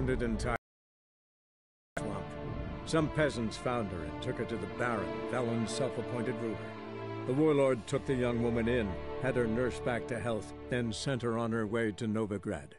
abandoned entirely. Some peasants found her and took her to the Baron, Valen's self-appointed ruler. The warlord took the young woman in, had her nursed back to health, then sent her on her way to Novigrad.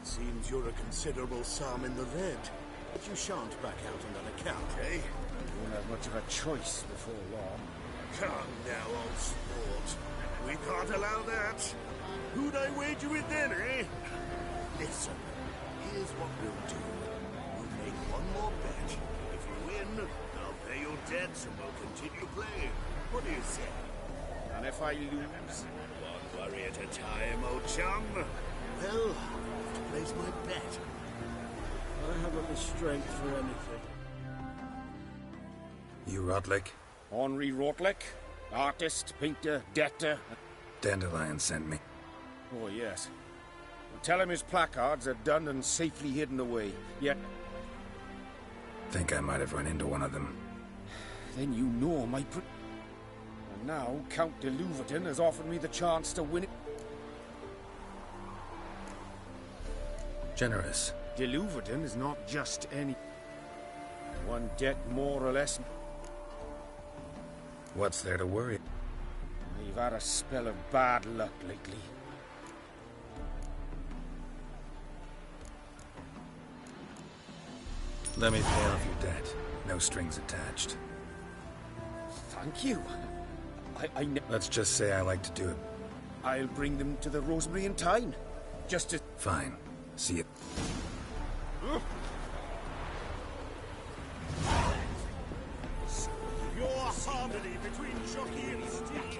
Seems you're a considerable psalm in the red. But you shan't back out on that account, eh? You won't have much of a choice before long. Come now, old sport. We can't allow that. Who'd I wager with then, eh? Listen, here's what we'll do. We'll make one more bet. If you win, I'll pay your debts and we'll continue playing. What do you say? And if I lose? One worry at a time, old chum. Well, place my bet. I haven't the strength for anything. You Rotlick? Henri Rotlick? Artist, painter, debtor. Dandelion sent me. Oh, yes. Well, tell him his placards are done and safely hidden away. Yet... Think I might have run into one of them. Then you know my And now Count de Louverton has offered me the chance to win it. Generous. De Louverton is not just any... one debt more or less... What's there to worry? We've had a spell of bad luck lately. Let me pay off your debt. No strings attached. Thank you. Let's just say I like to do it. I'll bring them to the Rosemary in time. Just to... Fine. See you. Your harmony between jockey and steed.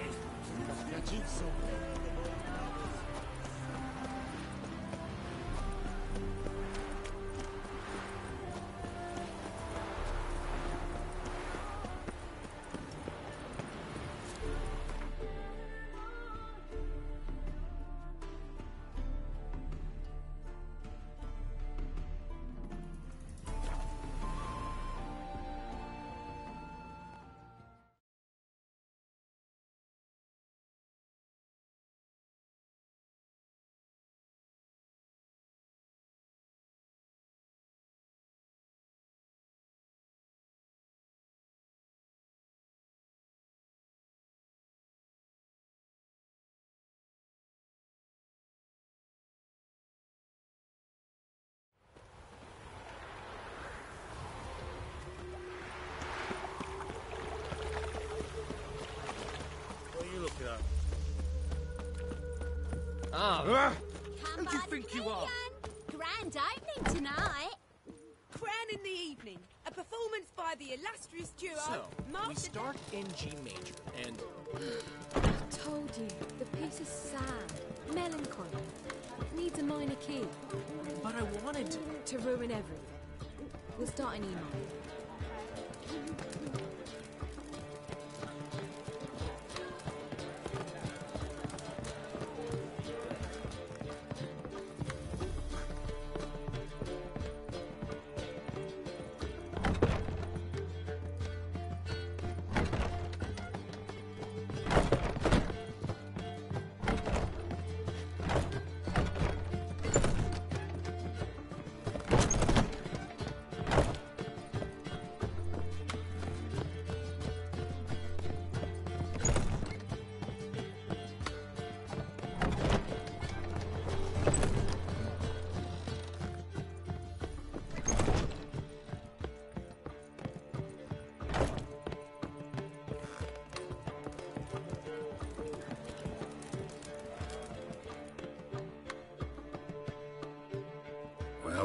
Who do you think you are? Grand opening tonight. Crown in the evening. A performance by the illustrious duo. So, Mark we start in G major, and... I told you, the piece is sad, melancholy. It needs a minor key. But I wanted To ruin everything. We'll start an email.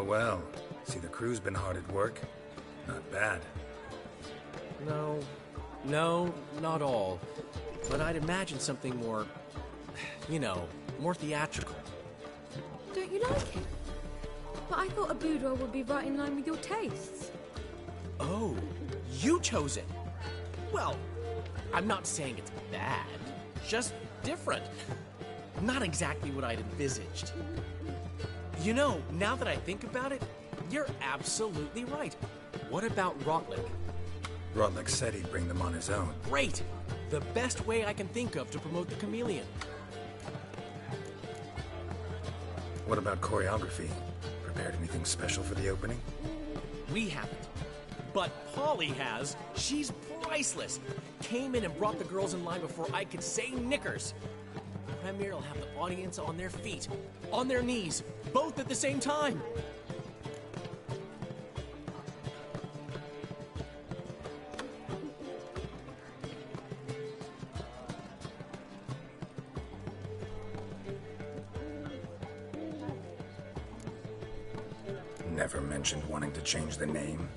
Well. See, the crew's been hard at work. Not bad. No, not all. But I'd imagine something more, more theatrical. Don't you like it? But I thought a boudoir would be right in line with your tastes. Oh, you chose it. Well, I'm not saying it's bad, just different. Not exactly what I'd envisaged. Now that I think about it, you're absolutely right. What about Rotlick? Rotlick said he'd bring them on his own. Great! The best way I can think of to promote the chameleon. What about choreography? Prepared anything special for the opening? We haven't. But Polly has. She's priceless. Came in and brought the girls in line before I could say knickers. The premiere will have the audience on their feet, on their knees, both at the same time. Never mentioned wanting to change the name.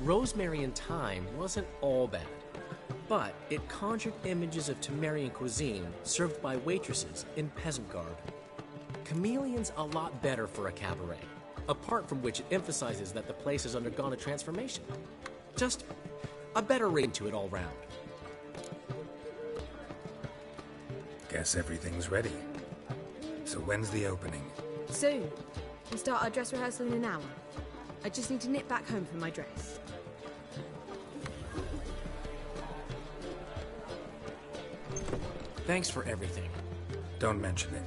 Rosemary and Thyme wasn't all bad, but it conjured images of Temerian cuisine served by waitresses in peasant garb. Chameleon's a lot better for a cabaret, apart from which it emphasizes that the place has undergone a transformation. Just a better ring to it all round. Guess everything's ready. So when's the opening? Soon. We'll start our dress rehearsal in an hour. I just need to nip back home for my dress. Thanks for everything. Don't mention it.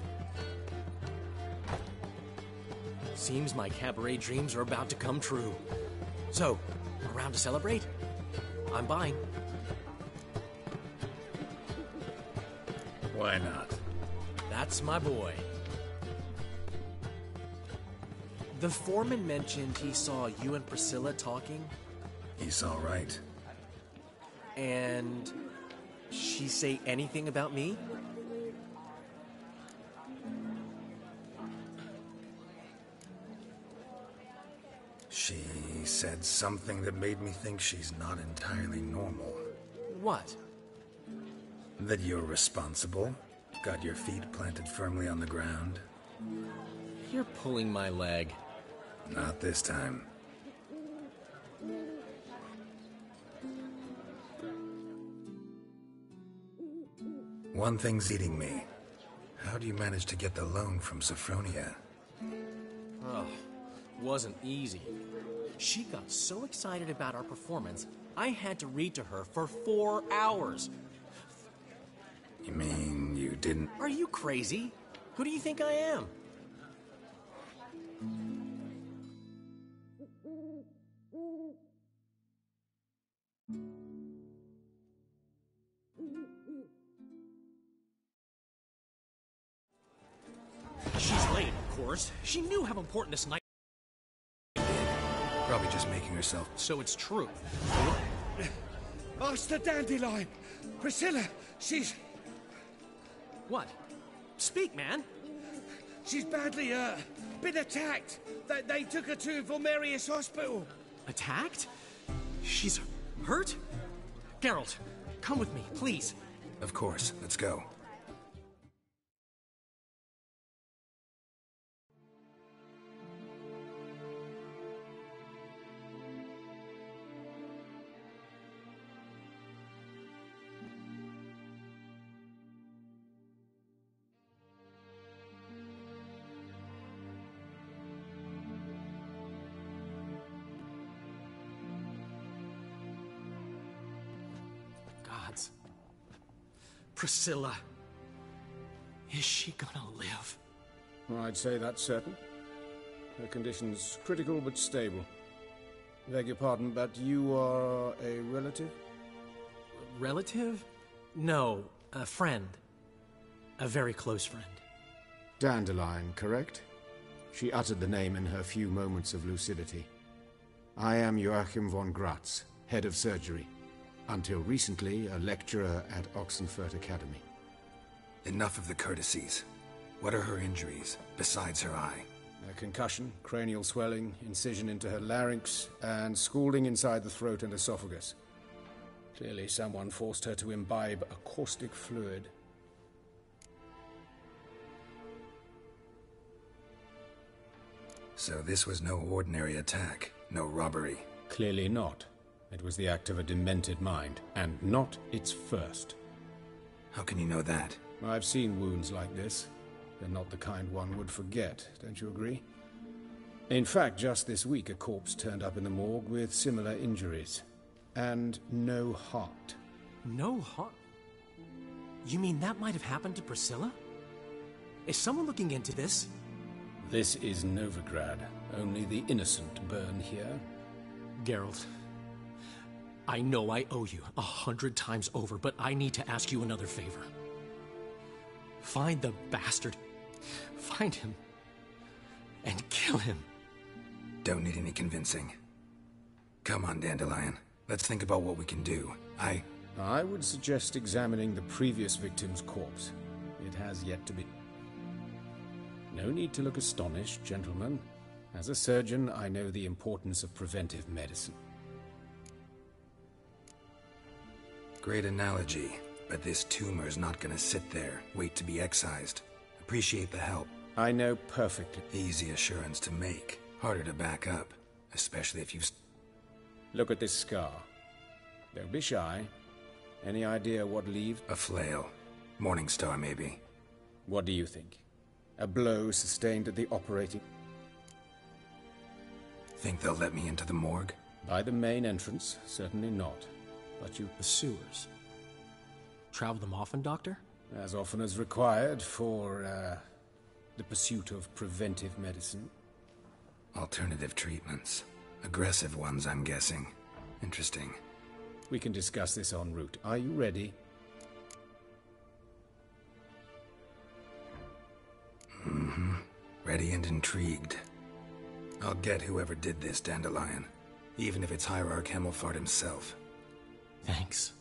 Seems my cabaret dreams are about to come true. So, around to celebrate? I'm buying. Why not? That's my boy. The foreman mentioned he saw you and Priscilla talking. He's all right. And she say anything about me? She said something that made me think she's not entirely normal. What? That you're responsible, got your feet planted firmly on the ground. You're pulling my leg. Not this time. One thing's eating me. How do you manage to get the loan from Sophronia? Oh, wasn't easy. She got so excited about our performance, I had to read to her for 4 hours. You mean you didn't... Are you crazy? Who do you think I am? She's late, of course. She knew how important this night. Probably just making herself... So it's true. Ask the dandelion! Priscilla, she's... What? Speak, man. She's badly, been attacked. They took her to Vulmerius Hospital. Attacked? She's hurt? Geralt, come with me, please. Of course, let's go. gods. Priscilla. Is she gonna live? I'd say that's certain. Her condition's critical but stable. Beg your pardon, but you are a relative? Relative? No, a friend. A very close friend. Dandelion, correct? She uttered the name in her few moments of lucidity. I am Joachim von Gratz, head of surgery. Until recently, a lecturer at Oxenfurt Academy. Enough of the courtesies. What are her injuries, besides her eye? A concussion, cranial swelling, incision into her larynx, and scalding inside the throat and esophagus. Clearly someone forced her to imbibe a caustic fluid. So this was no ordinary attack, no robbery. Clearly not. It was the act of a demented mind, and not its first. How can you know that? I've seen wounds like this. They're not the kind one would forget, don't you agree? In fact, just this week a corpse turned up in the morgue with similar injuries. And no heart. No heart? You mean that might have happened to Priscilla? Is someone looking into this? This is Novigrad. Only the innocent burn here. Geralt, I know I owe you 100 times over, but I need to ask you another favor. Find the bastard. Find him. And kill him. Don't need any convincing. Come on, Dandelion. Let's think about what we can do. I would suggest examining the previous victim's corpse. It has yet to be... No need to look astonished, gentlemen. As a surgeon, I know the importance of preventive medicine. Great analogy, but this tumor's not gonna sit there, wait to be excised. Appreciate the help. I know perfectly. Easy assurance to make, harder to back up, especially if you've... Look at this scar. Don't be shy. Any idea what leave? A flail. Morningstar, maybe. What do you think? A blow sustained at the operating... Think they'll let me into the morgue? By the main entrance, certainly not. But you... The sewers. Travel them often, Doctor? As often as required for, the pursuit of preventive medicine. Alternative treatments. Aggressive ones, I'm guessing. Interesting. We can discuss this en route. Are you ready? Mm-hmm. Ready and intrigued. I'll get whoever did this, Dandelion. Even if it's Hierarch Hemmelfart himself. Thanks.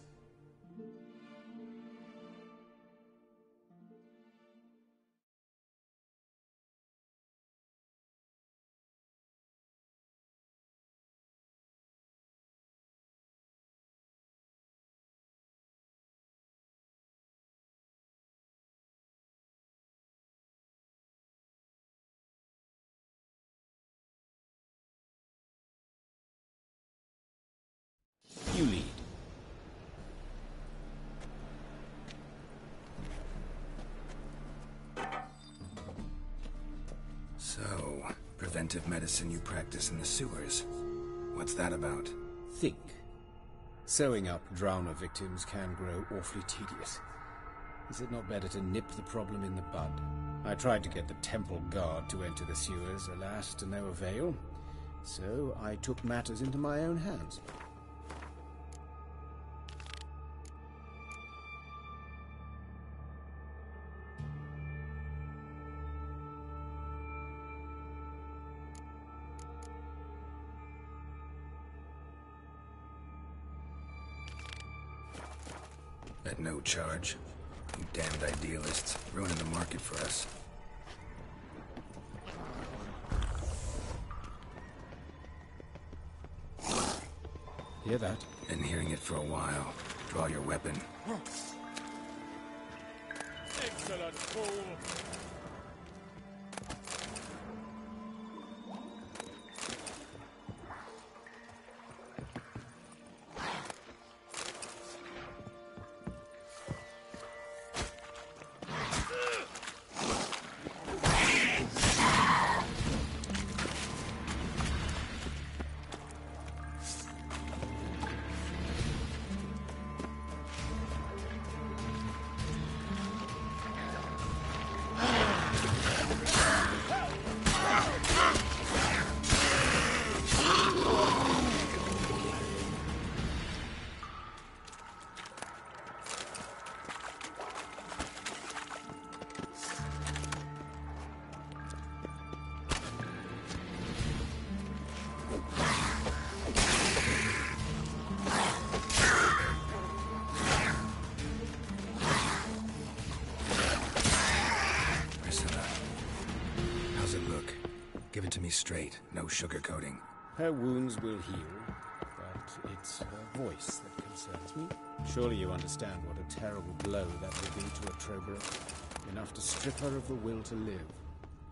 You lead. So, preventive medicine you practice in the sewers. What's that about? Think. Sewing up drowner victims can grow awfully tedious. Is it not better to nip the problem in the bud? I tried to get the temple guard to enter the sewers, alas, to no avail. So I took matters into my own hands. At no charge. You damned idealists, ruining the market for us. Hear that? Been hearing it for a while. Draw your weapon. Excellent, fool! straight, no sugarcoating. Her wounds will heal, but it's her voice that concerns me. Surely you understand what a terrible blow that would be to a Trowborough. Enough to strip her of the will to live.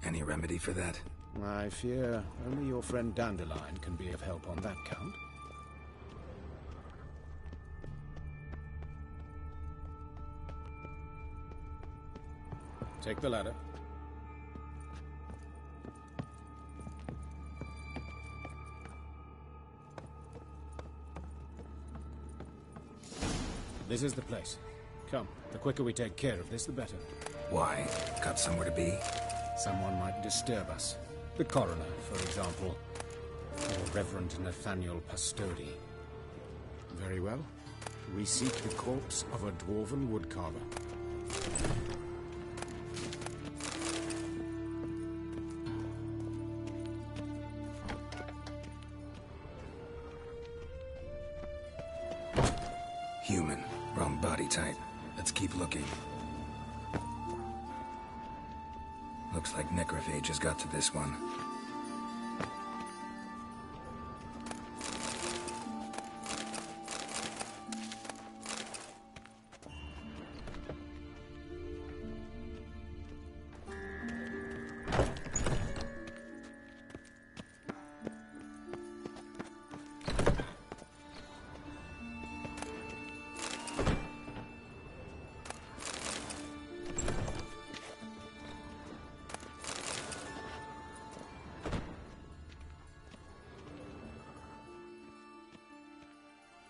Any remedy for that? I fear only your friend Dandelion can be of help on that count. Take the ladder. This is the place. Come, the quicker we take care of this, the better. Why? Got somewhere to be? Someone might disturb us. The coroner, for example. Or Reverend Nathaniel Pastodi. Very well. We seek the corpse of a dwarven woodcarver. Human. Wrong body type. Let's keep looking. Looks like necrophages got to this one.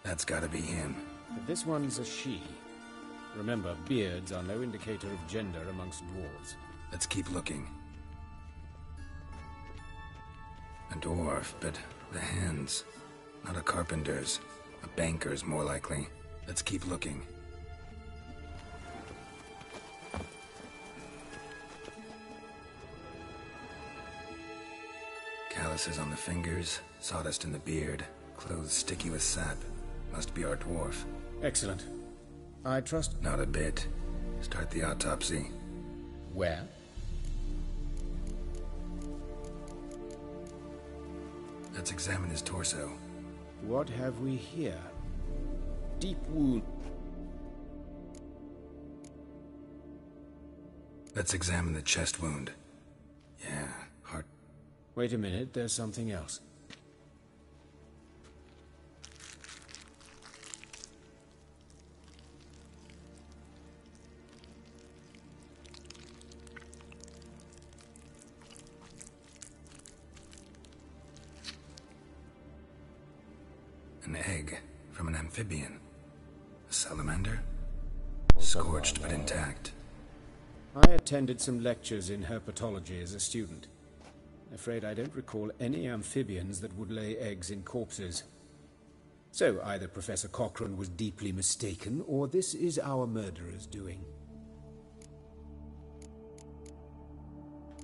That's gotta be him. But this one's a she. Remember, beards are no indicator of gender amongst dwarves. Let's keep looking. A dwarf, but the hands. Not a carpenter's. A banker's, more likely. Let's keep looking. Calluses on the fingers, sawdust in the beard, clothes sticky with sap. Must be our dwarf. Excellent. I trust... Not a bit. Start the autopsy. Where? Let's examine his torso. What have we here? Deep wound. Let's examine the chest wound. Yeah, heart. Wait a minute, there's something else. An egg from an amphibian. A salamander? Scorched but intact. I attended some lectures in herpetology as a student. Afraid I don't recall any amphibians that would lay eggs in corpses. So either Professor Cochrane was deeply mistaken, or this is our murderer's doing.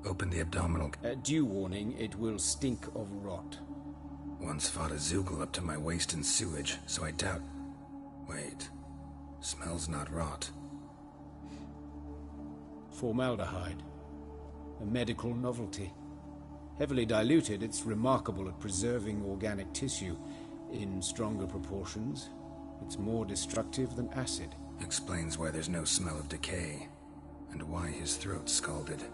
Open the abdominal... Due warning, it will stink of rot. Once fought a Zoogle up to my waist in sewage, so I doubt... Wait. Smells not rot. Formaldehyde. A medical novelty. Heavily diluted, it's remarkable at preserving organic tissue. In stronger proportions, it's more destructive than acid. Explains why there's no smell of decay, and why his throat's scalded.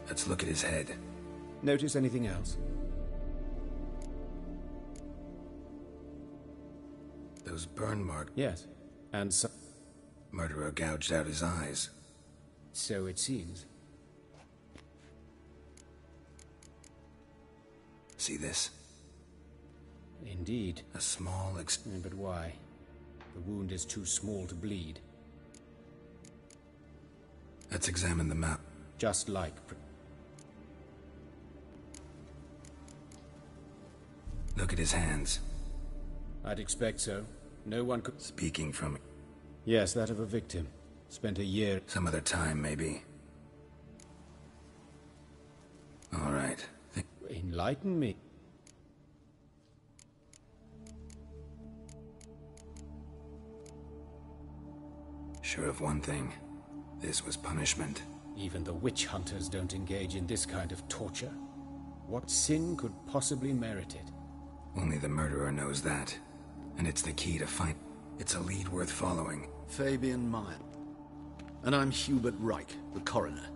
Let's look at his head. Notice anything else? Those burn marks. Yes. And so... Murderer gouged out his eyes. So it seems. See this? Indeed. A small But why? The wound is too small to bleed. Let's examine the map. Just like... Look at his hands. I'd expect so. No one could... Speaking from... Yes, that of a victim. Spent a year... Some other time, maybe. All right. Enlighten me. Sure of one thing. This was punishment. Even the witch hunters don't engage in this kind of torture. What sin could possibly merit it? Only the murderer knows that. And it's the key to find... It's a lead worth following. Fabian Meyer. And I'm Hubert Reich, the coroner.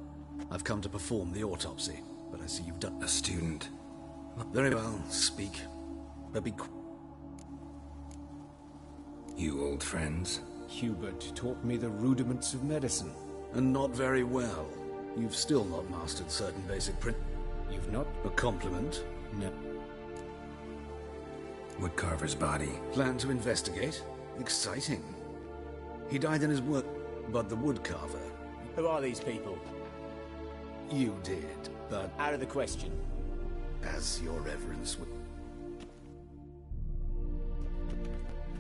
I've come to perform the autopsy, but I see you've done... A student. Very well, speak. But be... You old friends? Hubert taught me the rudiments of medicine. And not very well. You've still not mastered certain basic You've not? A compliment? No. Woodcarver's body. Plan to investigate? Exciting. He died in his work, but the woodcarver... Who are these people? You did, but... Out of the question. As your reverence would...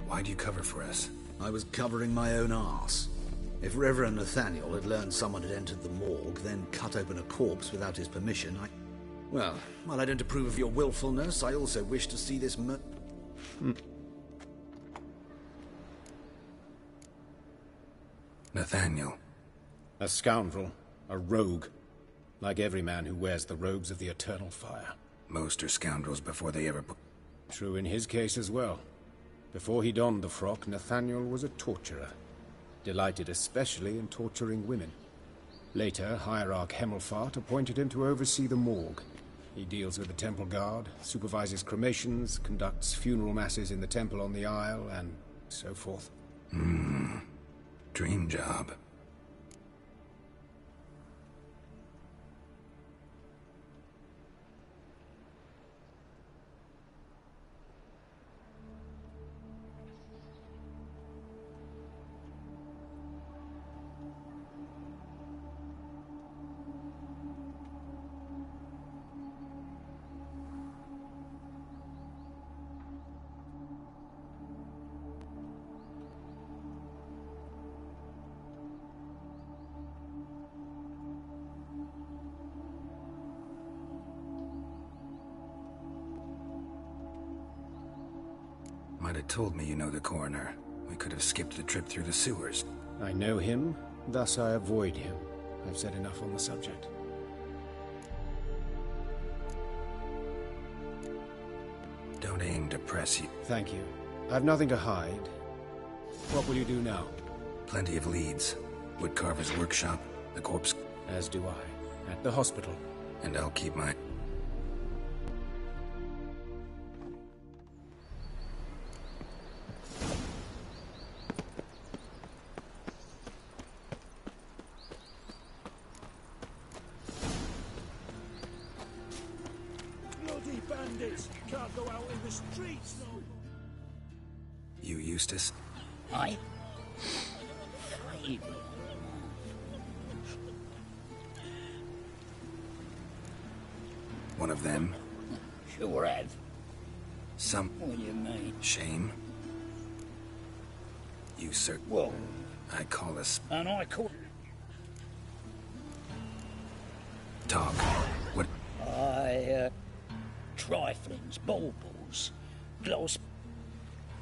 Why'd you cover for us? I was covering my own arse. If Reverend Nathaniel had learned someone had entered the morgue, then cut open a corpse without his permission, Well, while I don't approve of your willfulness, I also wish to see this Nathaniel. A scoundrel. A rogue. Like every man who wears the robes of the eternal fire. Most are scoundrels before they ever... True in his case as well. Before he donned the frock, Nathaniel was a torturer. Delighted especially in torturing women. Later, Hierarch Hemmelfart appointed him to oversee the morgue. He deals with the temple guard, supervises cremations, conducts funeral masses in the temple on the Isle, and so forth. Dream job. Might have told me you know the coroner. We could have skipped the trip through the sewers. I know him, thus I avoid him. I've said enough on the subject. Don't aim to press you. Thank you. I've nothing to hide. What will you do now? Plenty of leads. Woodcarver's workshop, the corpse... As do I. At the hospital. And I'll keep my... Bloody bandits! Can't go out in the streets, no! You, Eustace? Aye. Fabian. One of them? Sure have. Some... What do you mean? Shame? You, sir... Well... I call us... And I call... Talk. What... Triflings, baubles, gloss...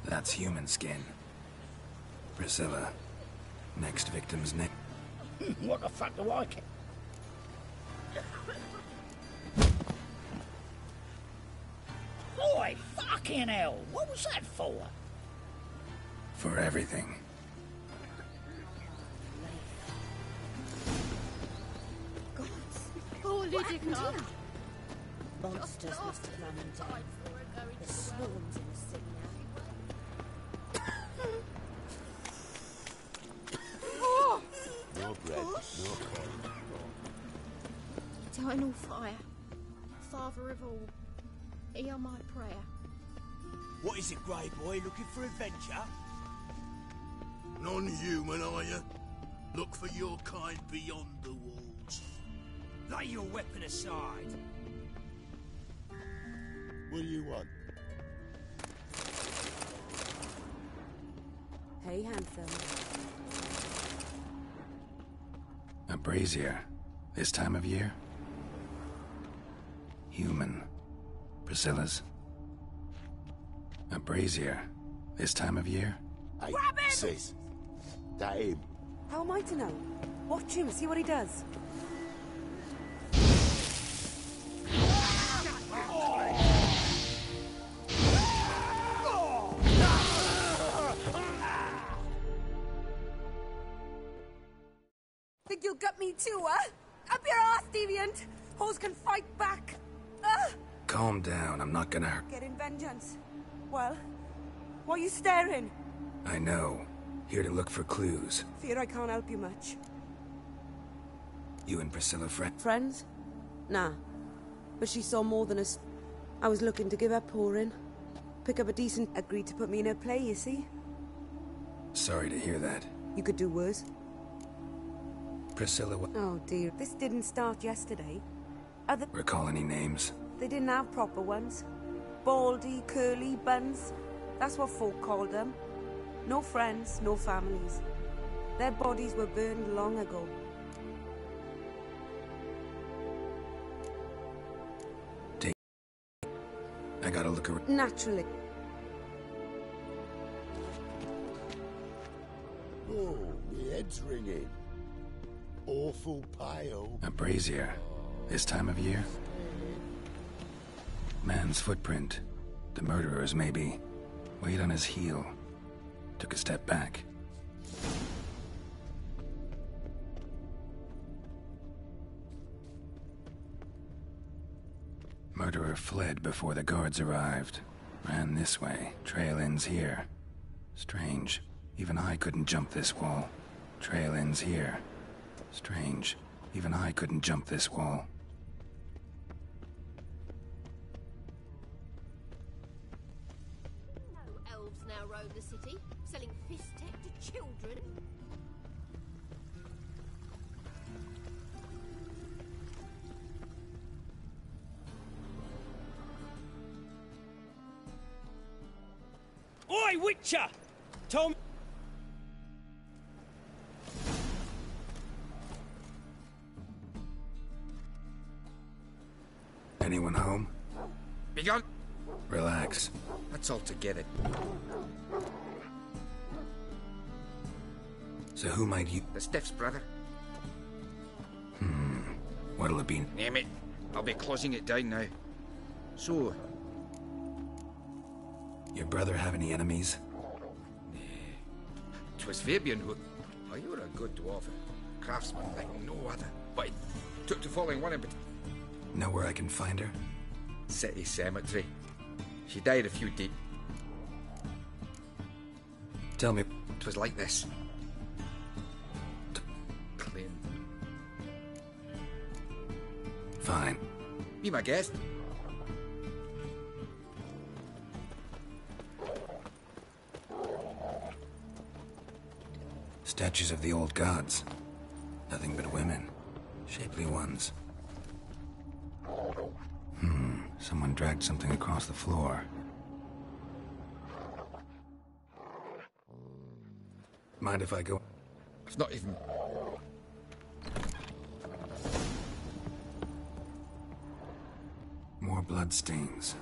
That's human skin. Priscilla. Next victim's name. What the fuck do I care? Oi, fucking hell! What was that for? For everything. Oh, Lydia, Monsters must have run him down. There's swarms in the city now. Oh! No bread, no coin. Eternal fire. Father of all, hear my prayer. What is it, Grey Boy? Looking for adventure? Non-human, are you? Look for your kind beyond the walls. Lay your weapon aside. What do you want? Hey, handsome. A brazier. This time of year? Human. Priscilla's. A brazier. This time of year? Hey, sis. That him? How am I to know? Watch him, see what he does. Think you'll gut me too, huh? Up your ass, deviant! Hoes can fight back! Calm down, I'm not gonna... Getting vengeance. Well, why are you staring? I know. Here to look for clues. Fear I can't help you much. You and Priscilla Friends? Nah. But she saw more than us. I was looking to give her pouring. Pick up a decent... Agreed to put me in her play, you see? Sorry to hear that. You could do worse. Priscilla... Oh dear, this didn't start yesterday. Recall any names? They didn't have proper ones. Baldy, curly, buns. That's what folk called them. No friends, no families. Their bodies were burned long ago. I gotta look around. Naturally. Oh, my head's ringing. Awful pale. A brazier. This time of year? Man's footprint. The murderer's maybe. Weight on his heel. Took a step back. Murderer fled before the guards arrived. Ran this way. Trail ends here. Strange. Even I couldn't jump this wall. Trail ends here. Strange. Even I couldn't jump this wall. No elves now roam the city, selling fist tech to children. Oi, Witcher! Tom. Anyone home? Begun. Relax. Let's all together. So who might you... The Stiff's brother. What'll it be? Name it. I'll be closing it down now. So... Your brother have any enemies? 'Twas Fabian who... Oh, you're a good dwarf. Craftsman like no other. But it took to following one in particular. Know where I can find her? City Cemetery. She died a few days. Tell me... 'Twas like this. Clean. Fine. Be my guest. Statues of the old gods. Nothing but women. Shapely ones. Someone dragged something across the floor. Mind if I go? It's not even... More bloodstains.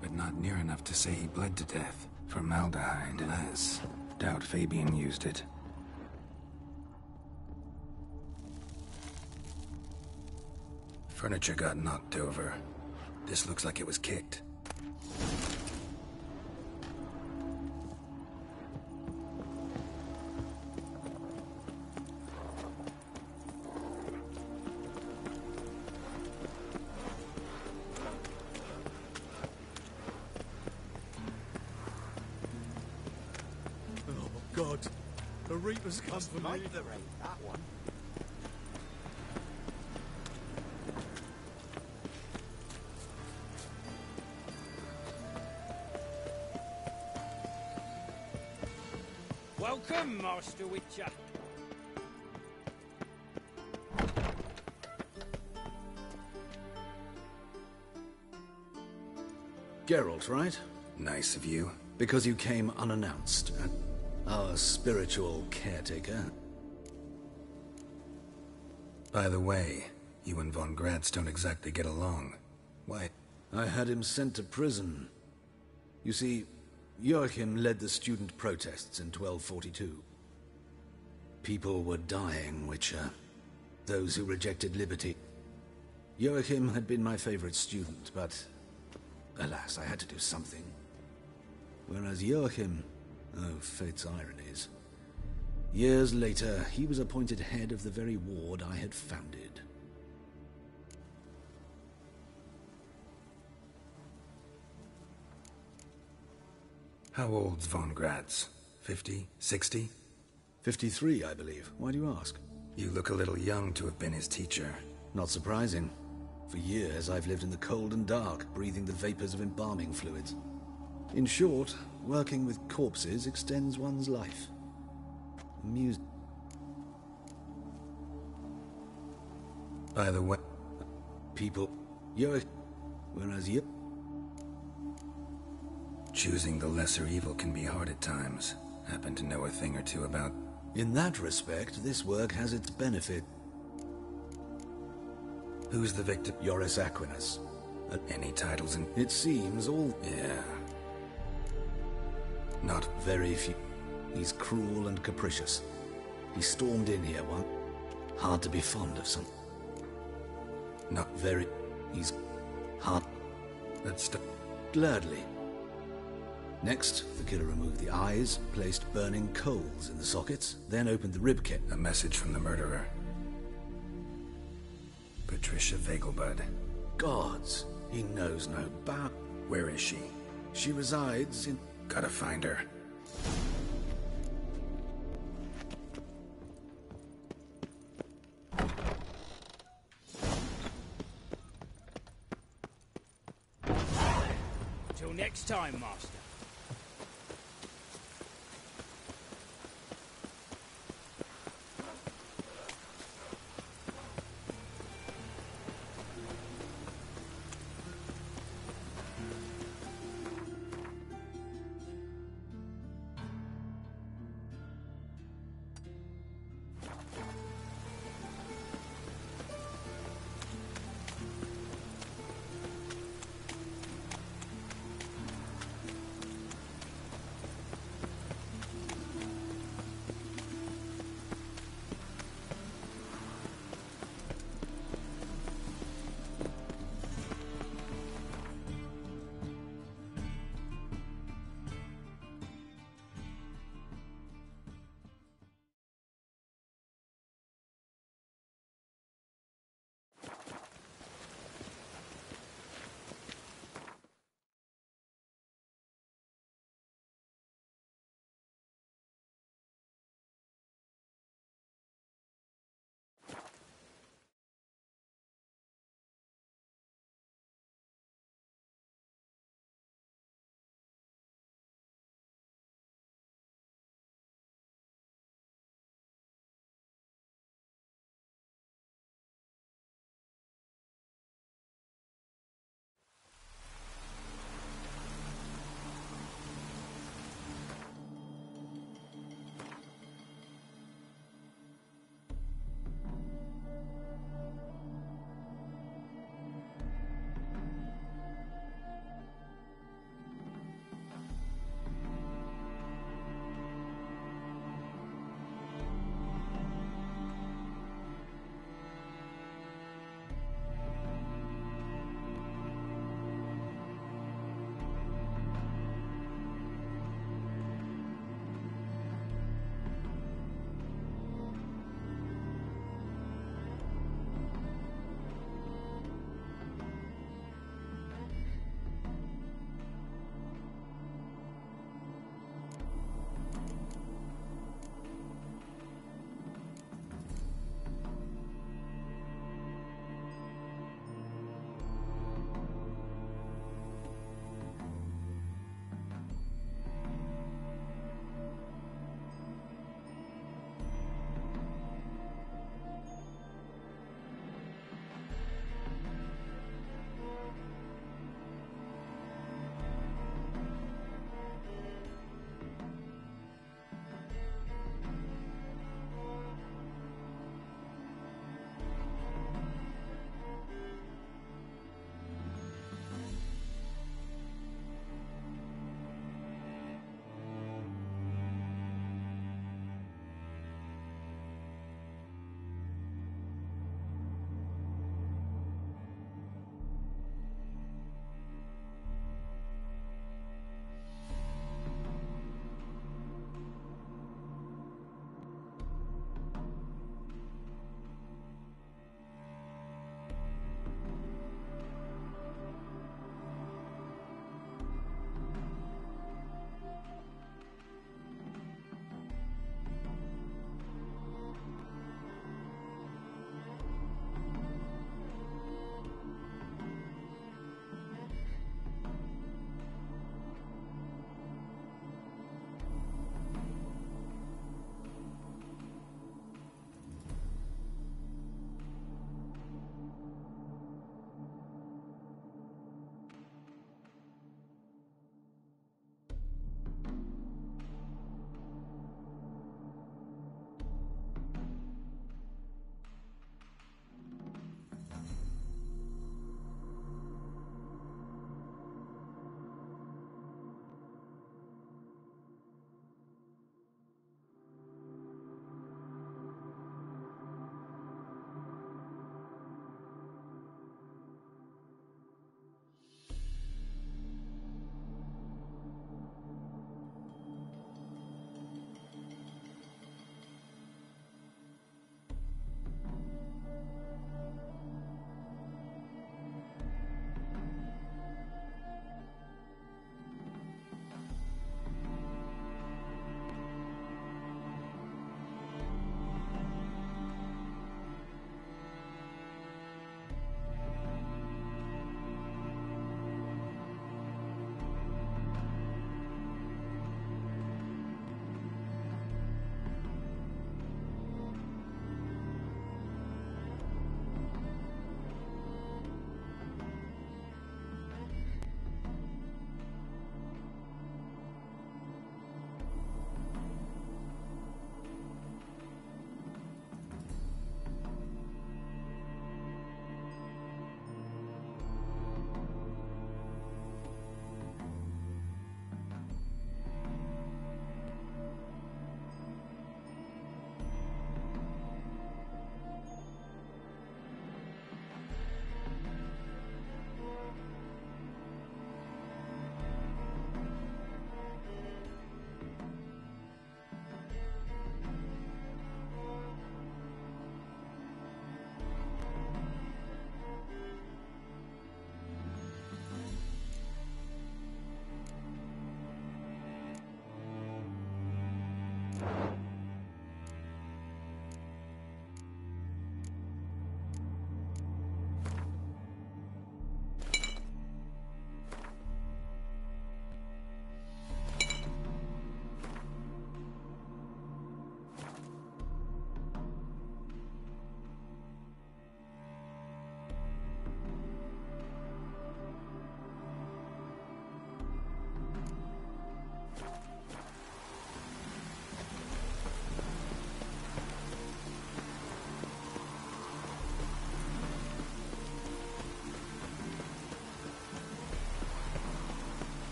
But not near enough to say he bled to death. Formaldehyde, less. Doubt Fabian used it. Furniture got knocked over. This looks like it was kicked. Oh, God. The Reaper's come for me. There ain't that one. Welcome, Master Witcher. Geralt, right? Nice of you. Because you came unannounced. Our spiritual caretaker. By the way, you and von Gratz don't exactly get along. Why? I had him sent to prison. You see, Joachim led the student protests in 1242. People were dying, Witcher. Those who rejected liberty. Joachim had been my favorite student, but alas, I had to do something. Whereas Joachim, oh, fate's ironies. Years later, he was appointed head of the very ward I had founded. How old's von Gratz? 50? 60? 53, I believe. Why do you ask? You look a little young to have been his teacher. Not surprising. For years, I've lived in the cold and dark, breathing the vapors of embalming fluids. In short, working with corpses extends one's life. By the way... People... Whereas you... Choosing the lesser evil can be hard at times. Happen to know a thing or two about... In that respect, this work has its benefit. Who's the victim? Joris Aquinas. Any titles in... It seems all... Yeah. Not very few. He's cruel and capricious. He stormed in here once. Hard to be fond of some. Not very... He's... hard... Let's stop. Gladly. Next, the killer removed the eyes, placed burning coals in the sockets, then opened the ribcage. A message from the murderer. Patricia Vegelbud. Gods, he knows no bound. Where is she? She resides in... Gotta find her. Till next time, Master.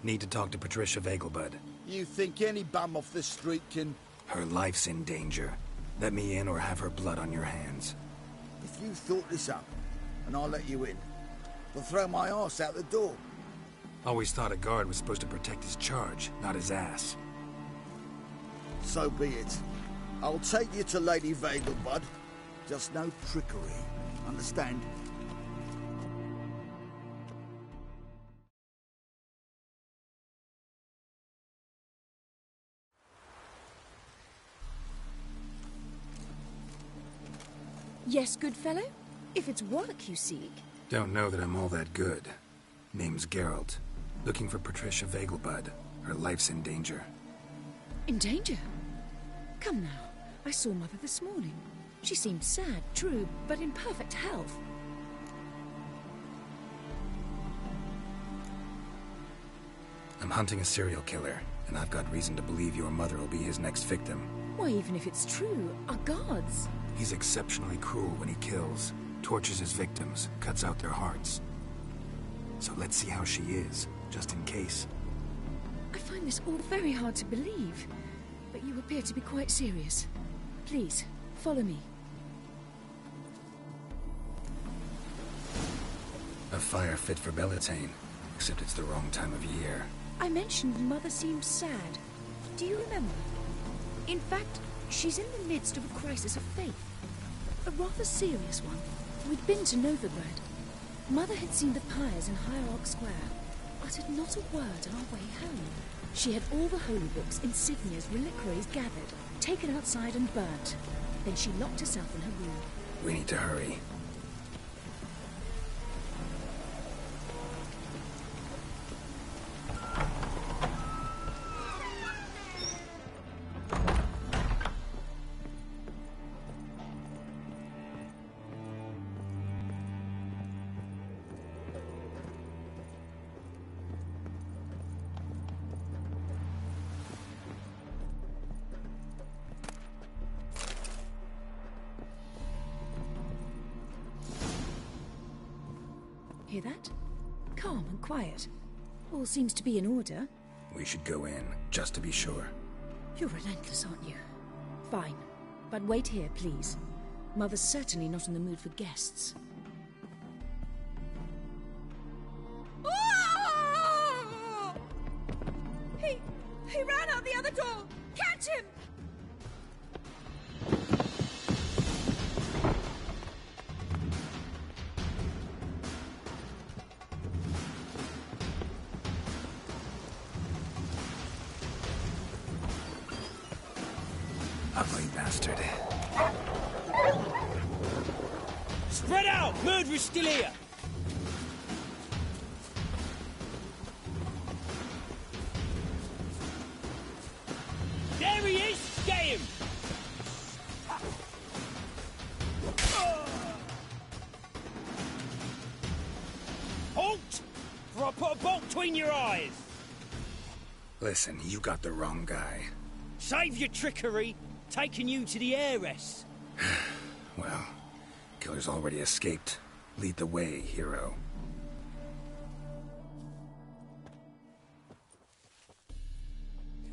Need to talk to Patricia Vegelbud. You think any bum off the street can... Her life's in danger. Let me in or have her blood on your hands. If you thought this up, and I'll let you in, I'll throw my arse out the door. Always thought a guard was supposed to protect his charge, not his ass. So be it. I'll take you to Lady Vegelbud. Just no trickery. Understand? Yes, good fellow? If it's work you seek. Don't know that I'm all that good. Name's Geralt. Looking for Patricia Vegelbud. Her life's in danger. In danger? Come now. I saw Mother this morning. She seemed sad, true, but in perfect health. I'm hunting a serial killer, and I've got reason to believe your mother will be his next victim. Why, even if it's true, our guards... He's exceptionally cruel when he kills, tortures his victims, cuts out their hearts. So let's see how she is, just in case. I find this all very hard to believe, but you appear to be quite serious. Please, follow me. A fire fit for Bellatane, except it's the wrong time of year. I mentioned Mother seemed sad. Do you remember? In fact, she's in the midst of a crisis of faith. A rather serious one. We'd been to Novigrad. Mother had seen the pyres in Hierarch Square, uttered not a word on our way home. She had all the holy books, insignias, reliquaries gathered, taken outside and burnt. Then she locked herself in her room. We need to hurry. Hear that? Calm and quiet. All seems to be in order. We should go in, just to be sure. You're relentless, aren't you? Fine. But wait here, please. Mother's certainly not in the mood for guests. Oh! He ran out the other door! Catch him! Ugly bastard. Spread out! Murderer's still here! There he is! Get him! Halt! Or I'll put a bolt between your eyes! Listen, you got the wrong guy. Save your trickery! Taking you to the heiress. Well, killer's already escaped. Lead the way, hero.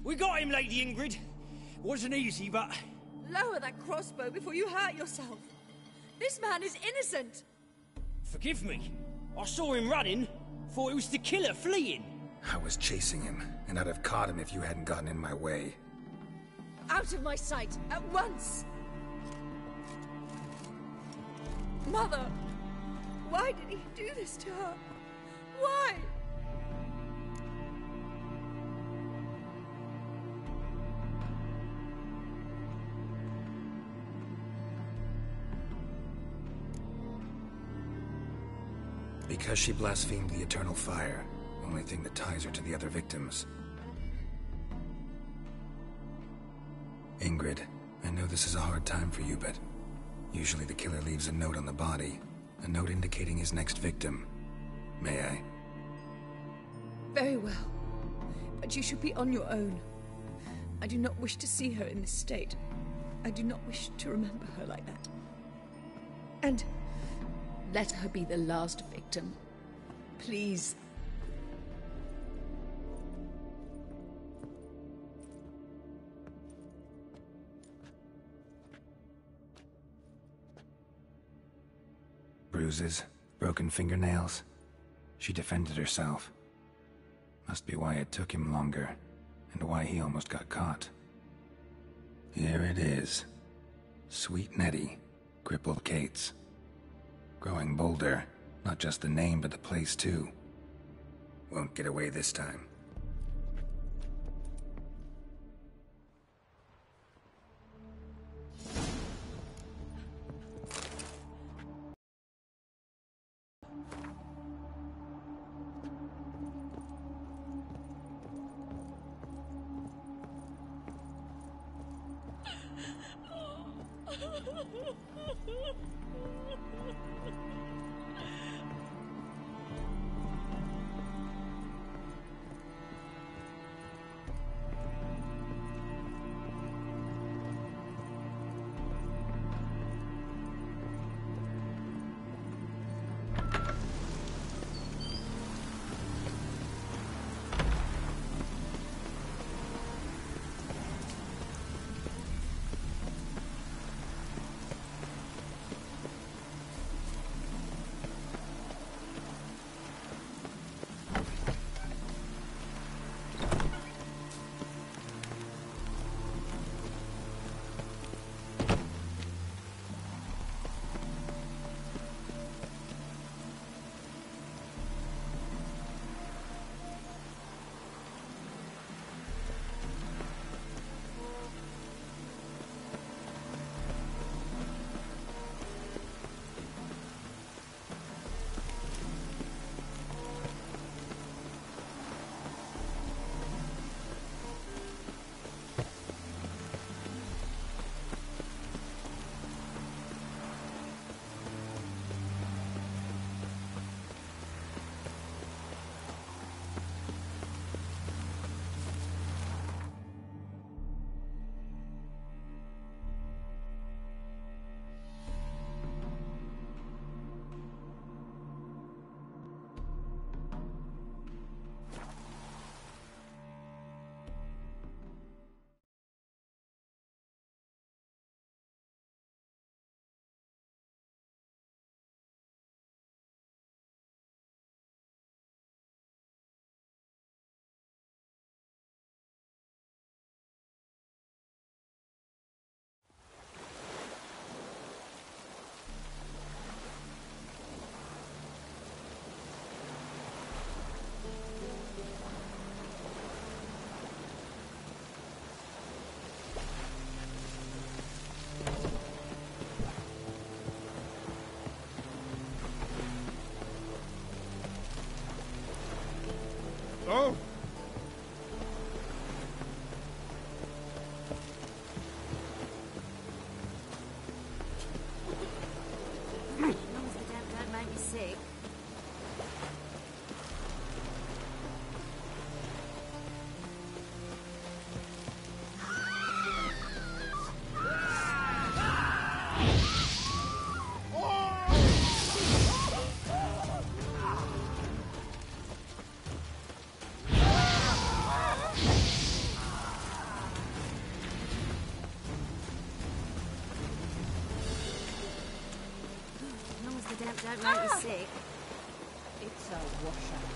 We got him, Lady Ingrid. Wasn't easy, but... Lower that crossbow before you hurt yourself. This man is innocent. Forgive me. I saw him running. Thought it was the killer fleeing. I was chasing him, and I'd have caught him if you hadn't gotten in my way. Out of my sight, at once! Mother! Why did he do this to her? Why? Because she blasphemed the eternal fire. Only thing that ties her to the other victims. Ingrid, I know this is a hard time for you, but usually the killer leaves a note on the body. A note indicating his next victim. May I? Very well. But you should be on your own. I do not wish to see her in this state. I do not wish to remember her like that. And let her be the last victim. Please. bruises, broken fingernails. She defended herself. Must be why it took him longer, and why he almost got caught. Here it is. Sweet Nettie, crippled Kate's. Growing bolder, not just the name but the place too. Won't get away this time. Oh! As long as the damn don't make me sick. Don't make me sick. It's a washout.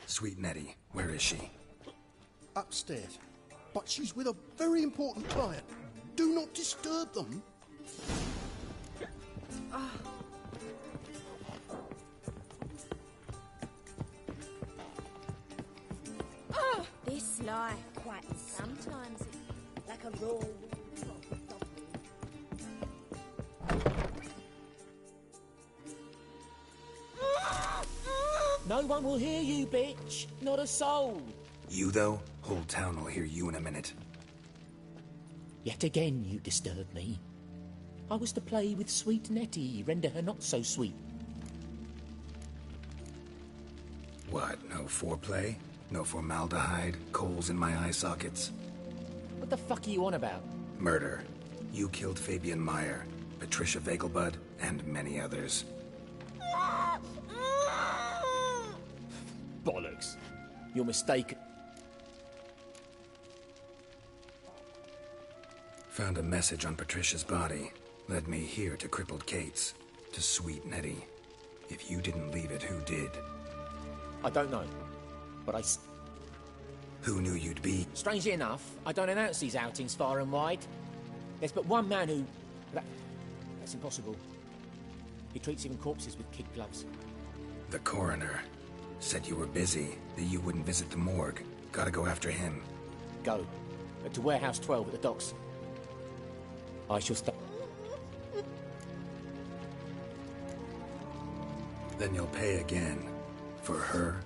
Sweet Nettie, where is she? Upstairs. But she's with a very important client. Do not disturb them. This life, quite sometimes, like a raw. No one will hear you, bitch. Not a soul. You, though? Whole town will hear you in a minute. Yet again you disturb me. I was to play with sweet Nettie, render her not so sweet. What, no foreplay? No formaldehyde? Coals in my eye sockets? What the fuck are you on about? Murder. You killed Fabian Meyer, Patricia Vegelbud, and many others. Bollocks. You're mistaken. Found a message on Patricia's body. Led me here to crippled Kate's. To sweet Nettie. If you didn't leave it, who did? I don't know. But Who knew you'd be? Strangely enough, I don't announce these outings far and wide. There's but one man who... That's impossible. He treats even corpses with kid gloves. The coroner. Said you were busy, that you wouldn't visit the morgue. Gotta go after him. Go. To Warehouse 12 at the docks. I shall stop. Then you'll pay again. For her.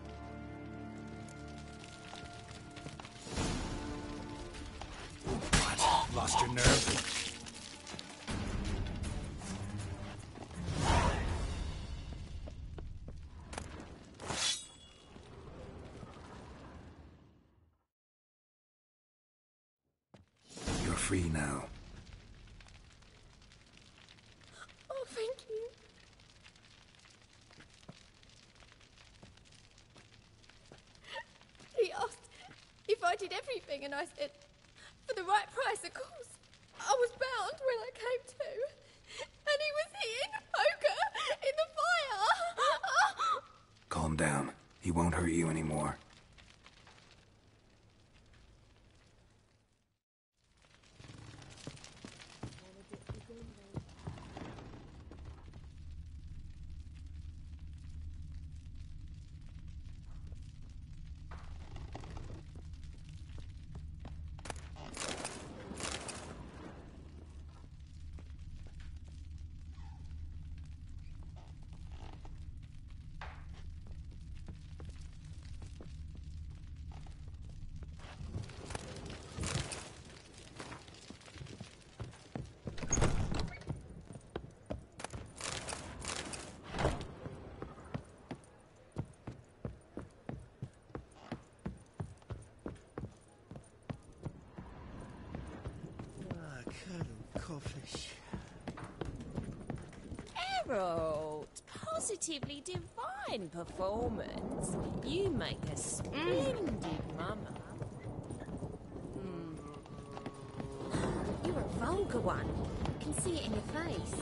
What? Lost your nerve? You're free now. Oh, thank you. He asked if I did everything, and I said, for the right price, of course. I was bound when I came to. And he was here in the poker, in the fire. Calm down. He won't hurt you anymore. Harold, positively divine performance. You make a splendid mama. You're a vulgar one. I can see it in your face.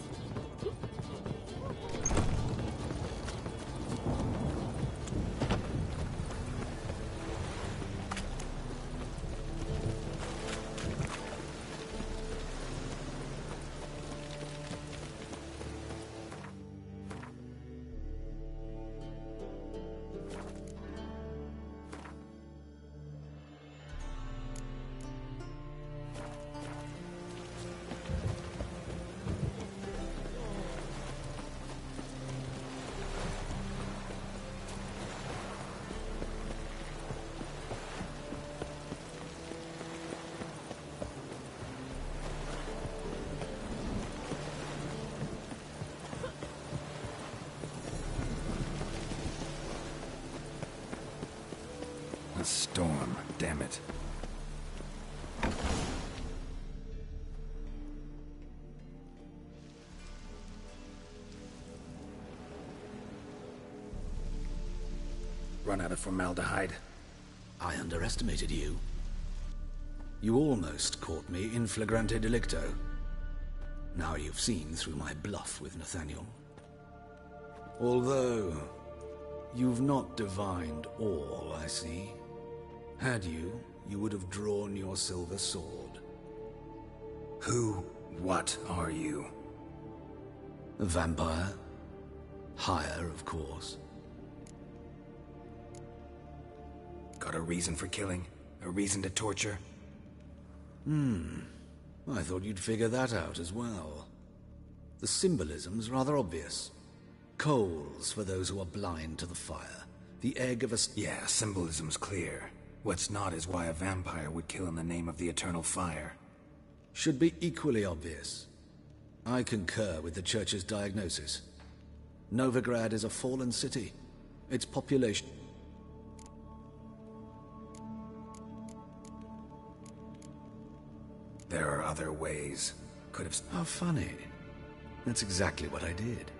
Storm, damn it. Run out of formaldehyde. I underestimated you. You almost caught me in flagrante delicto. Now you've seen through my bluff with Nathaniel. Although, You've not divined all, I see. Had you, you would have drawn your silver sword. What are you? A vampire. Higher, of course. Got a reason for killing? A reason to torture? I thought you'd figure that out as well. The symbolism's rather obvious. Coals for those who are blind to the fire. The egg of a... Yeah, symbolism's clear. What's not is why a vampire would kill in the name of the eternal fire. Should be equally obvious. I concur with the Church's diagnosis. Novigrad is a fallen city. Its population... There are other ways. Could have... How funny. That's exactly what I did.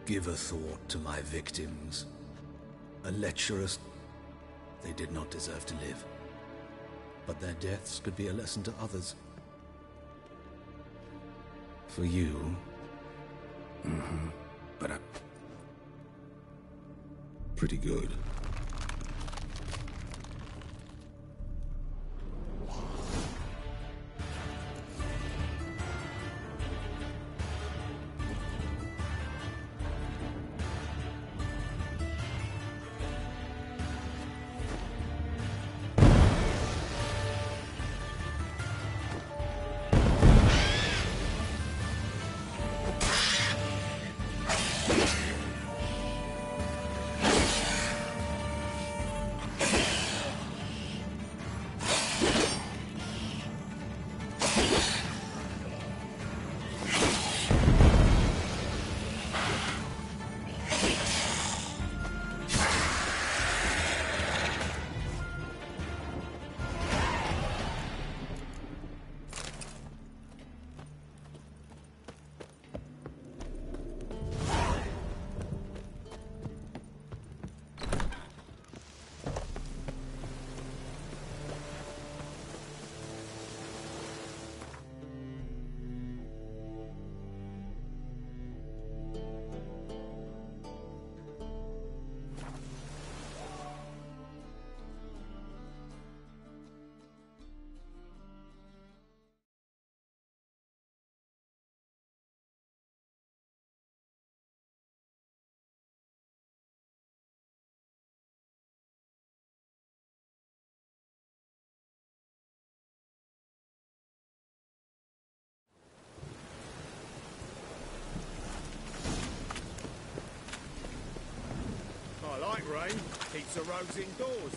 Give a thought to my victims. A lecherous... They did not deserve to live. But their deaths could be a lesson to others. For you... But pretty good. I like rain. Keeps the roads indoors.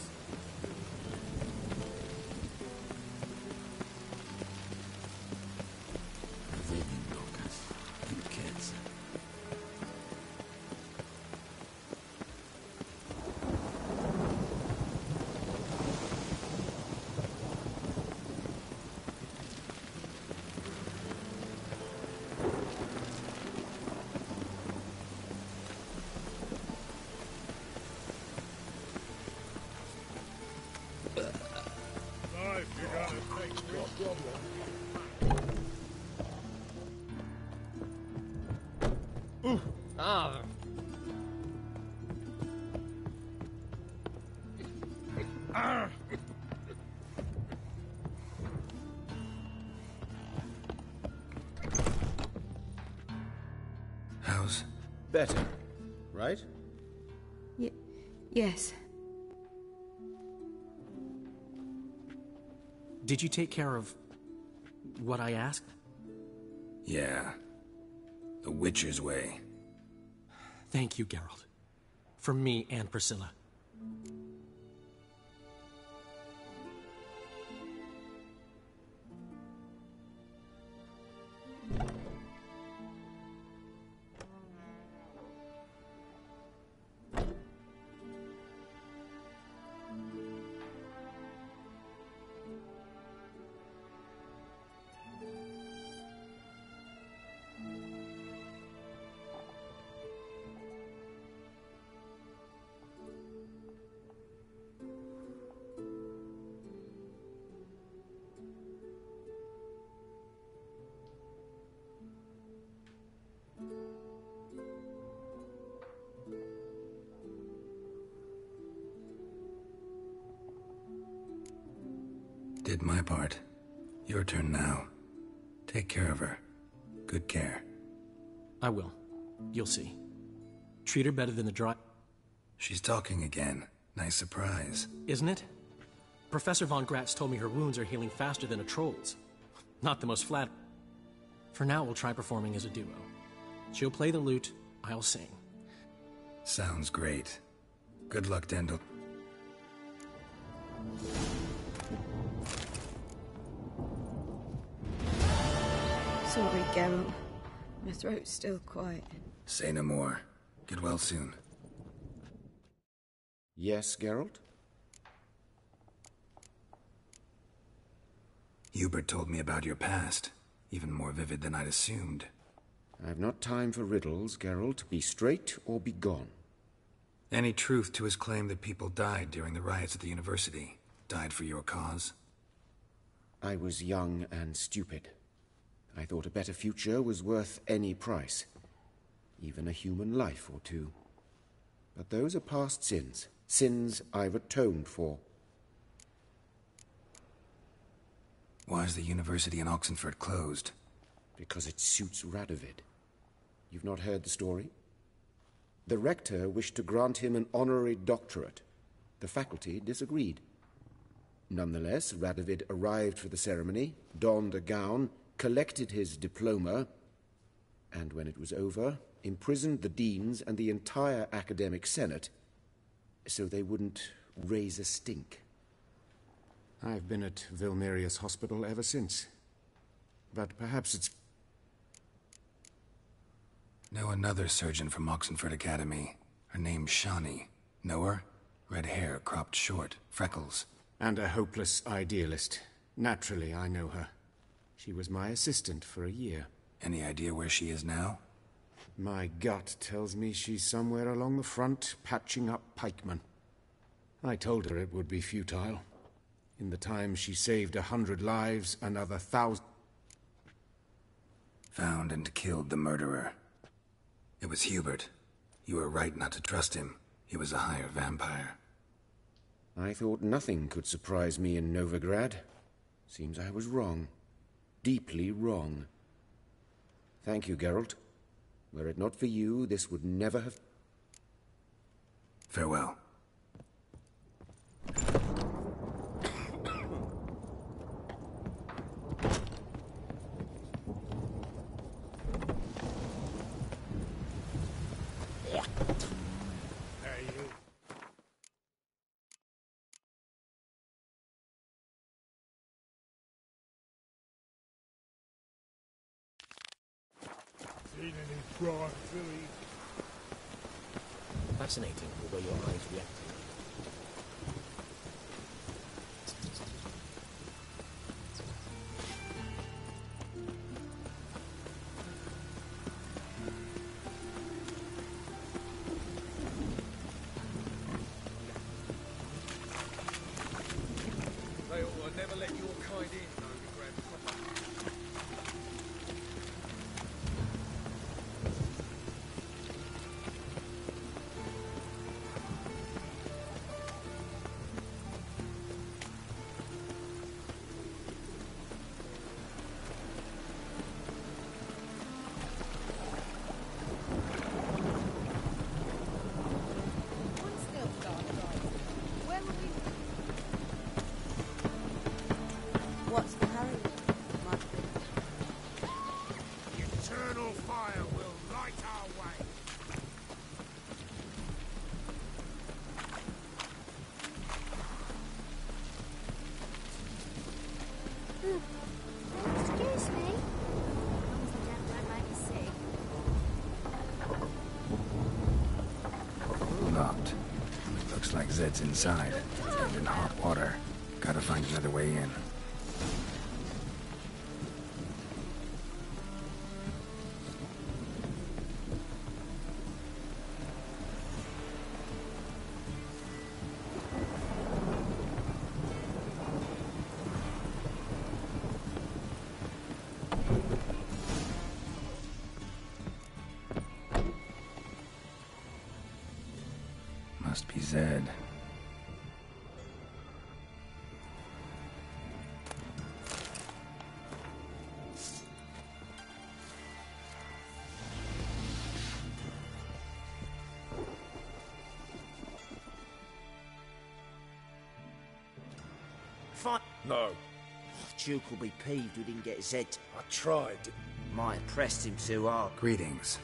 How's... Better, right? Yes. Did you take care of what I asked? Yeah. The Witcher's way. Thank you, Geralt. From me and Priscilla. Did my part. Your turn now. Take care of her. Good care. I will. You'll see. Treat her better than the dry... She's talking again. Nice surprise. Isn't it? Professor Von Gratz told me her wounds are healing faster than a troll's. Not the most flat... For now, we'll try performing as a duo. She'll play the lute, I'll sing. Sounds great. Good luck, Dendel. Sorry, Geralt. My throat's still quiet. Say no more. Get well soon. Yes, Geralt? Hubert told me about your past. Even more vivid than I'd assumed. I've not time for riddles, Geralt. Be straight or be gone. Any truth to his claim that people died during the riots at the university? Died for your cause? I was young and stupid. I thought a better future was worth any price. Even a human life or two. But those are past sins. Sins I've atoned for. Why is the university in Oxenford closed? Because it suits Radovid. You've not heard the story? The rector wished to grant him an honorary doctorate. The faculty disagreed. Nonetheless, Radovid arrived for the ceremony, donned a gown, collected his diploma, and when it was over, imprisoned the deans and the entire academic senate so they wouldn't raise a stink. I've been at Vilmerius Hospital ever since. But perhaps it's... Know another surgeon from Oxenford Academy. Her name's Shani. Know her? Red hair, cropped short, freckles. And a hopeless idealist. Naturally, I know her. She was my assistant for a year. Any idea where she is now? My gut tells me she's somewhere along the front, patching up pikemen. I told her it would be futile. In the time she saved 100 lives, another 1,000... Found and killed the murderer. It was Hubert. You were right not to trust him. He was a higher vampire. I thought nothing could surprise me in Novigrad. Seems I was wrong. Deeply wrong. Thank you, Geralt. Were it not for you, this would never have... Farewell. Seen any crime, Billy? Fascinating the way your eyes react. They ought to never let your kind in, Novigrad. What's the hurry, Martin? Eternal fire will light our way. Excuse me. As long as I don't like to see. Locked. Looks like Zed's inside. And in hot water. Gotta find another way in. Must be Zed. find... No. Duke will be peeved we didn't get Zed. I tried. Might have pressed him too hard. Greetings.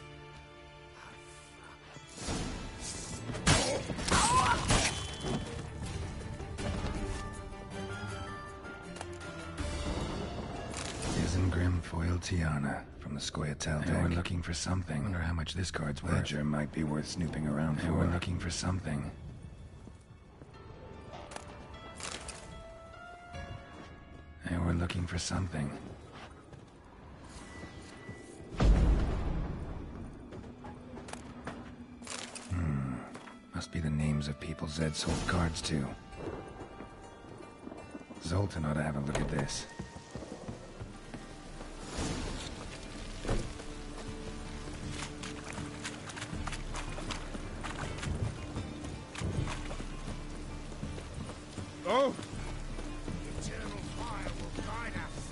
Isengrim foiled Tiana from the Scoia'tael deck. We're looking for something. Wonder how much this card's worth. Ledger might be worth snooping around for. We're looking for something. And we're looking for something. Must be the names of people Zed sold cards to. Zoltan ought to have a look at this. Oh! Eternal fire will guide us.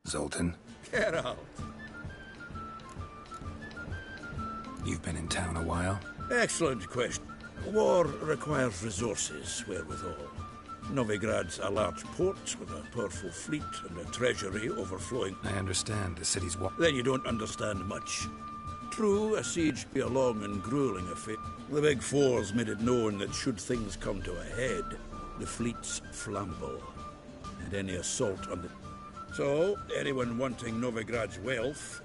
Zoltan, Get out. you've been in town a while? Excellent question. War requires resources wherewithal. Novigrad's a large port with a powerful fleet and a treasury overflowing. I understand the city's Then you don't understand much. True, a siege be a long and grueling affair. The Big Four's made it known that should things come to a head, the fleet's flammable, and any assault on the... So, anyone wanting Novigrad's wealth...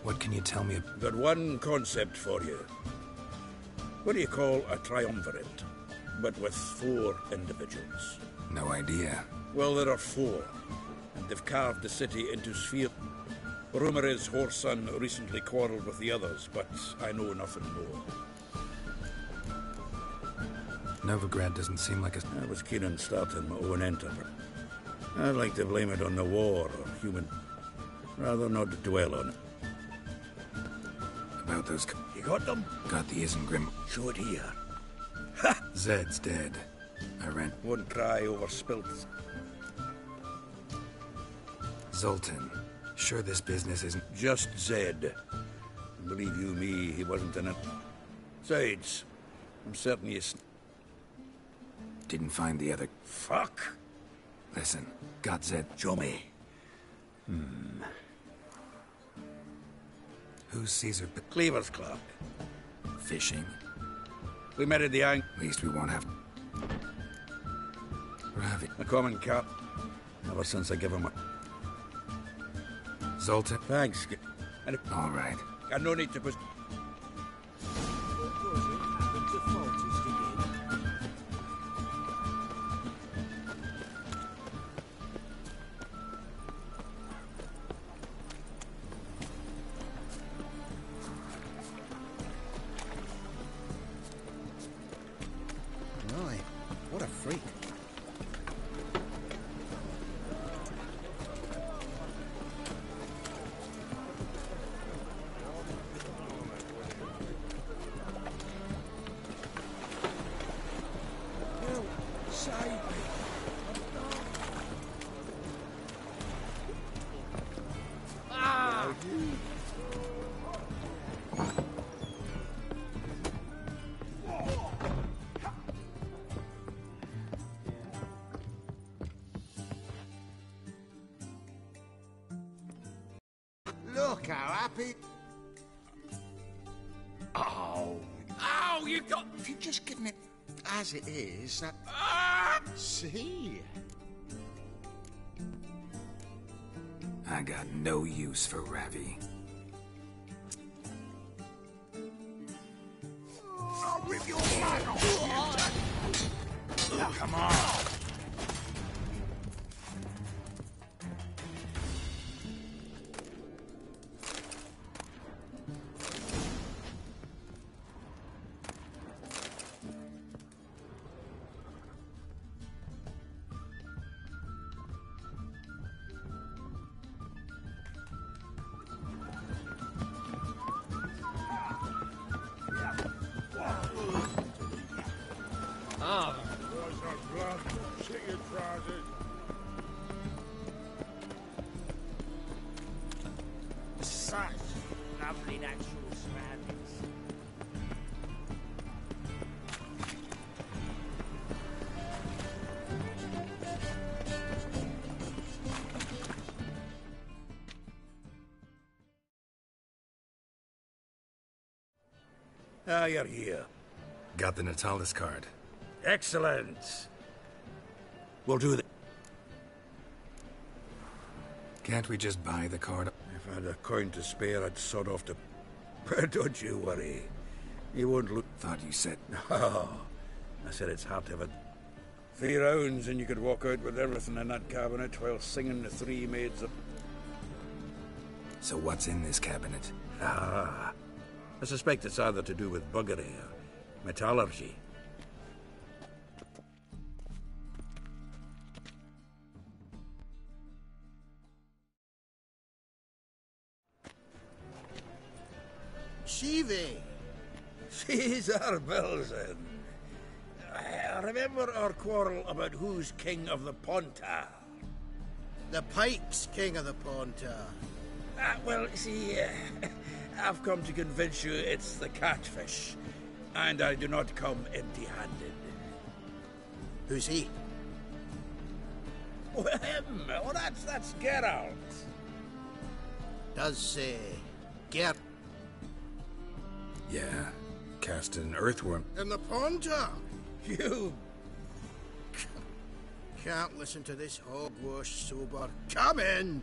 What can you tell me? Got one concept for you. What do you call a triumvirate, but with 4 individuals? No idea. Well, there are 4, and they've carved the city into sphere. Rumor is Whoreson recently quarreled with the others, but I know nothing more. Novigrad doesn't seem like a... I was keen on starting my own enterprise. I'd like to blame it on the war or human... rather not dwell on it. About those... You got them? Got the Isengrim. Show it here. Ha! Zed's dead. I ran... Won't cry over spilt... Zoltan, sure this business isn't... Just Zed. Believe you me, he wasn't in it. Besides, I'm certain he's... Didn't find the other... Fuck! Listen, got Zed... Show me. Who's Caesar... Cleaver's clerk. Fishing? We met at the Ang... At least we won't have... Ravi. A common cat. Ever since I give him a... Zoltan? Thanks. And all right. Got no need to push... Right. What a freak. Look how happy... Oh, you got... If you'd just given it as it is, that... See? I got no use for Ravi. I'll rip your mind off, you... Come on! such lovely natural surroundings. Ah, you're here. Got the Natalis card. Excellent. We'll do that. Can't we just buy the card? If I had a coin to spare, I'd sod off to... But don't you worry. You won't look... Thought you said... No. I said it's hard to have a... 3 rounds and you could walk out with everything in that cabinet while singing the 3 maids of... So what's in this cabinet? Ah. I suspect it's either to do with buggery or metallurgy. Shivi! Caesar Belzen. Remember our quarrel about who's king of the Pontar? The Pike's king of the Pontar. Well, see, I've come to convince you it's the catfish, and I do not come empty-handed. Who's he? Well, him. Oh, that's Geralt. Does say Geralt. Yeah, cast an earthworm. In the Pontar? You... Can't listen to this hogwash sober. Come in!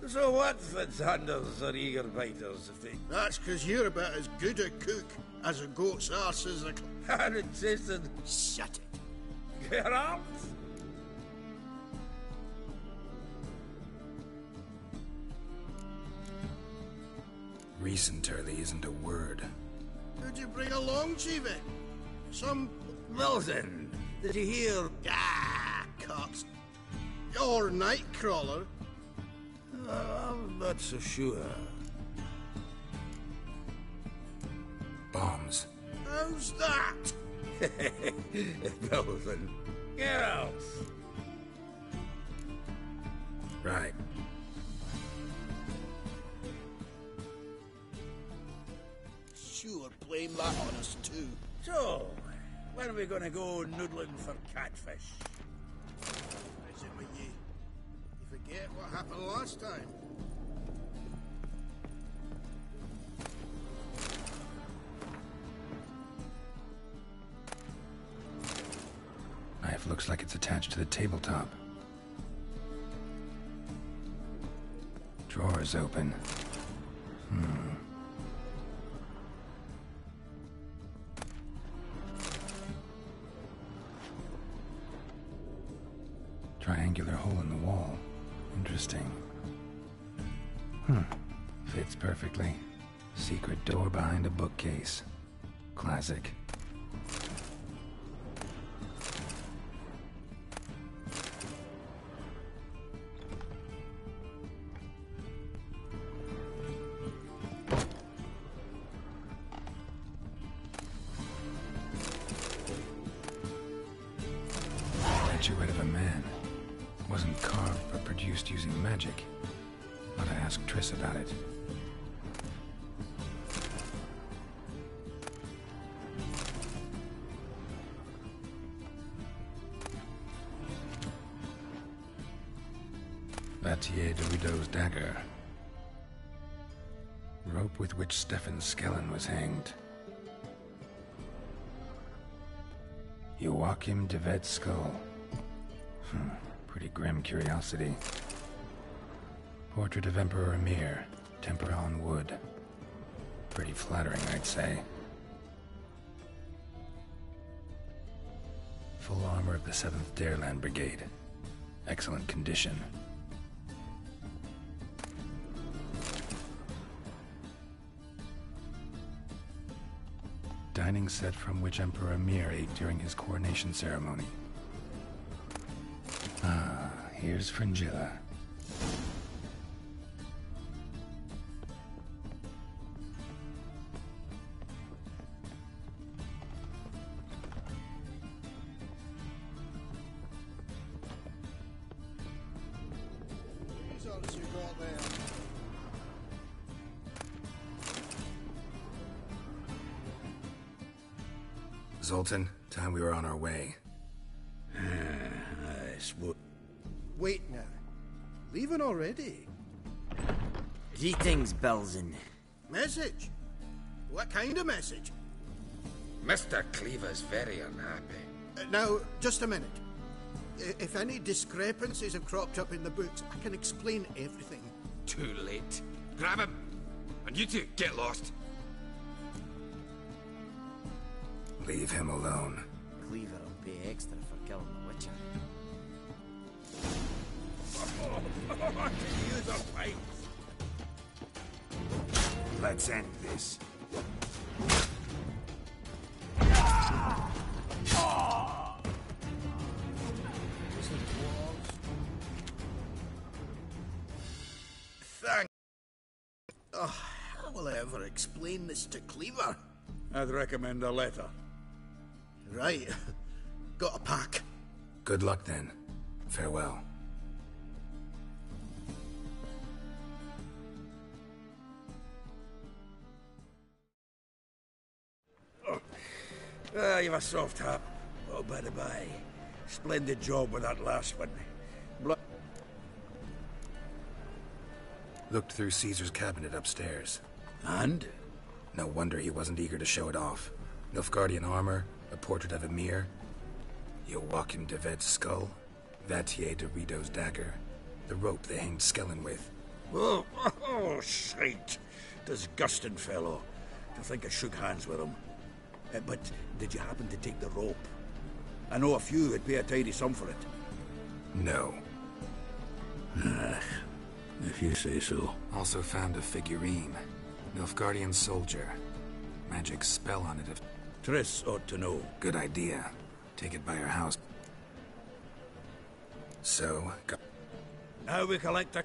So what, Fitzhanders or eager biters, if they... That's 'cause you're about as good a cook as a goat's arse is a... And it tasted... Shut it. Geralt? Recent early isn't a word. Who'd you bring along, Chiefy? Some... Wilson, did you hear... Ah, cops. Your nightcrawler. I'm not so sure. Bombs. How's that? Wilson. Geralt. Right. Sure, blame that on us too. So, when are we gonna go noodling for catfish? Is it with you? You forget what happened last time? Knife looks like it's attached to the tabletop. Drawer's open. Triangular hole in the wall. Interesting. Fits perfectly. Secret door behind a bookcase. Classic. Statuette of a man. Wasn't carved, but produced using magic. Ought to ask Triss about it. Vatier de Rideau's dagger. Rope with which Stefan Skellen was hanged. Joachim de Ved's skull. Pretty grim curiosity. Portrait of Emperor Emir. Temper on wood. Pretty flattering, I'd say. Full armor of the 7th Dareland Brigade. Excellent condition. Dining set from which Emperor Emir ate during his coronation ceremony. Ah, here's Fringilla. else you got there? Zoltan, time we were on our way. Wait now. Leaving already? Greetings, Belzen. Message? What kind of message? Mr. Cleaver's very unhappy. Now, just a minute. If any discrepancies have cropped up in the books, I can explain everything. Too late. Grab him! And you two, get lost. Leave him alone. Cleaver will pay extra for killing the Witcher. Use a fight. Let's end this. Thank. Oh, how will I ever explain this to Cleaver? I'd recommend a letter. Right. Got a pack. Good luck then. Farewell. You've a soft heart. Oh, by the by. Splendid job with that last one. Looked through Caesar's cabinet upstairs. And? No wonder he wasn't eager to show it off. Nilfgaardian armor, a portrait of Emir, Joachim de Ved's skull, Vatier de Rideau's dagger, the rope they hanged Skellen with. Oh, shite. Disgusting fellow. To think I shook hands with him. But did you happen to take the rope? I know a few would pay a tidy sum for it. No. If you say so. Also found a figurine. Nilfgaardian soldier. Magic spell on it if... Triss ought to know. Good idea. Take it by her house. So, now we collect a...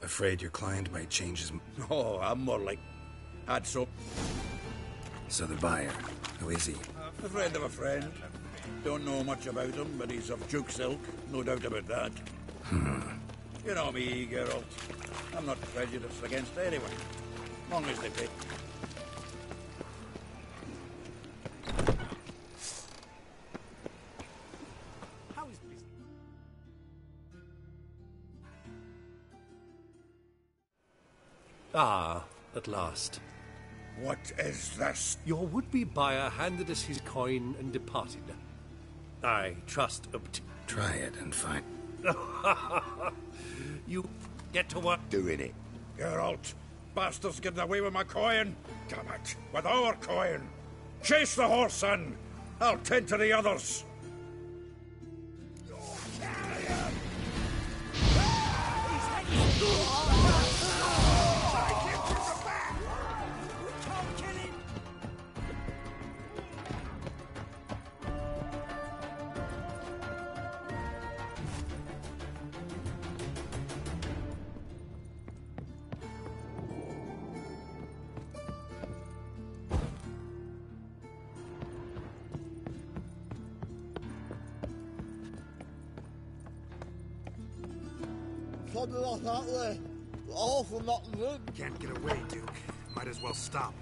Afraid your client might change his... Oh, I'm more like... Had so... So the buyer, who is he? A friend of a friend. Don't know much about him, but he's of Duke silk, no doubt about that. You know me, Geralt. I'm not prejudiced against anyone, long as they pay. Ah, at last. What is this? Your would-be buyer handed us his coin and departed. I trust Try it and find... You get to work doing it. Geralt, bastards getting away with my coin. Damn it, with our coin. Chase the horse, son. I'll tend to the others. Something like that way. All for nothing good. Can't get away, Duke. Might as well stop.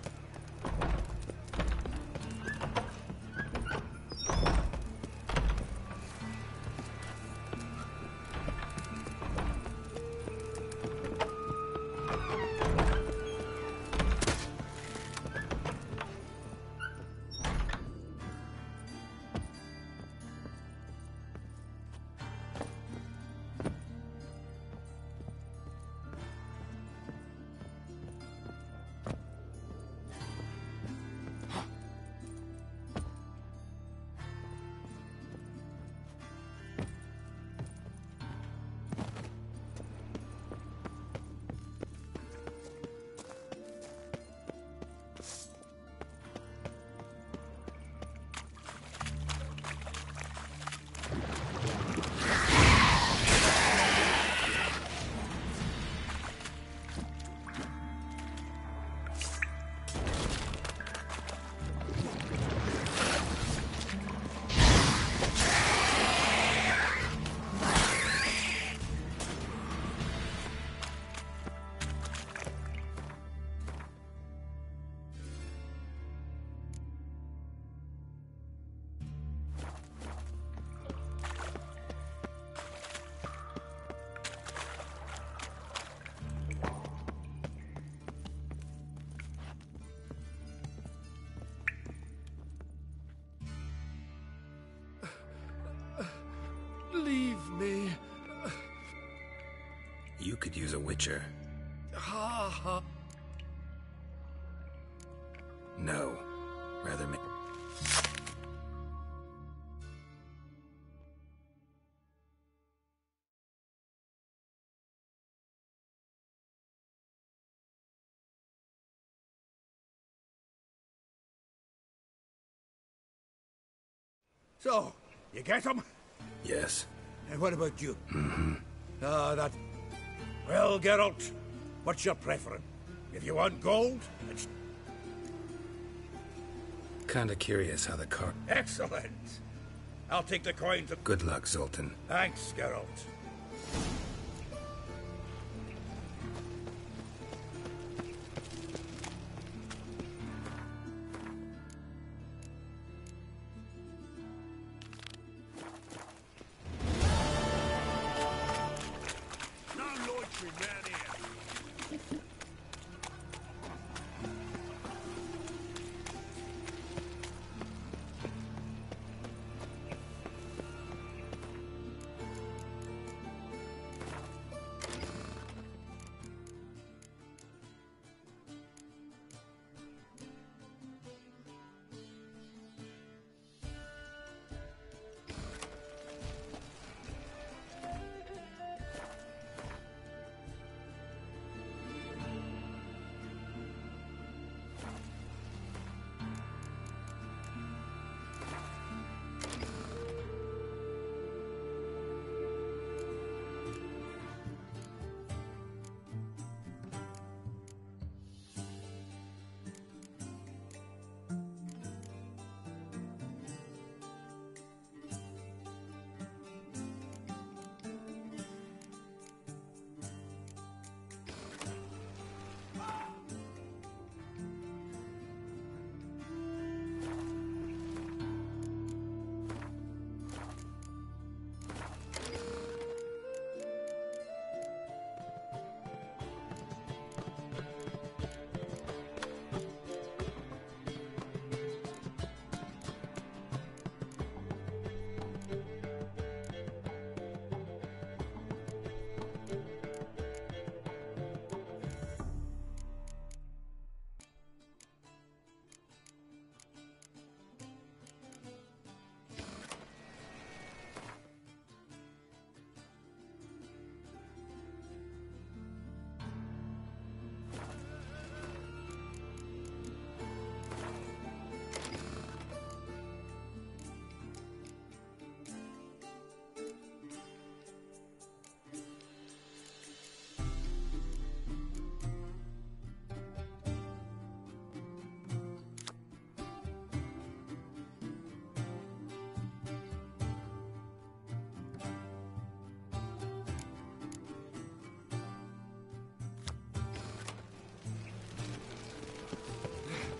me. You could use a witcher. Ha ha. No. Rather me. So, you get them? Yes. And what about you? Mm-hmm. That... Well, Geralt, what's your preference? If you want gold, it's... Kinda curious how the car... Excellent! I'll take the coins and... Good luck, Zoltan. Thanks, Geralt.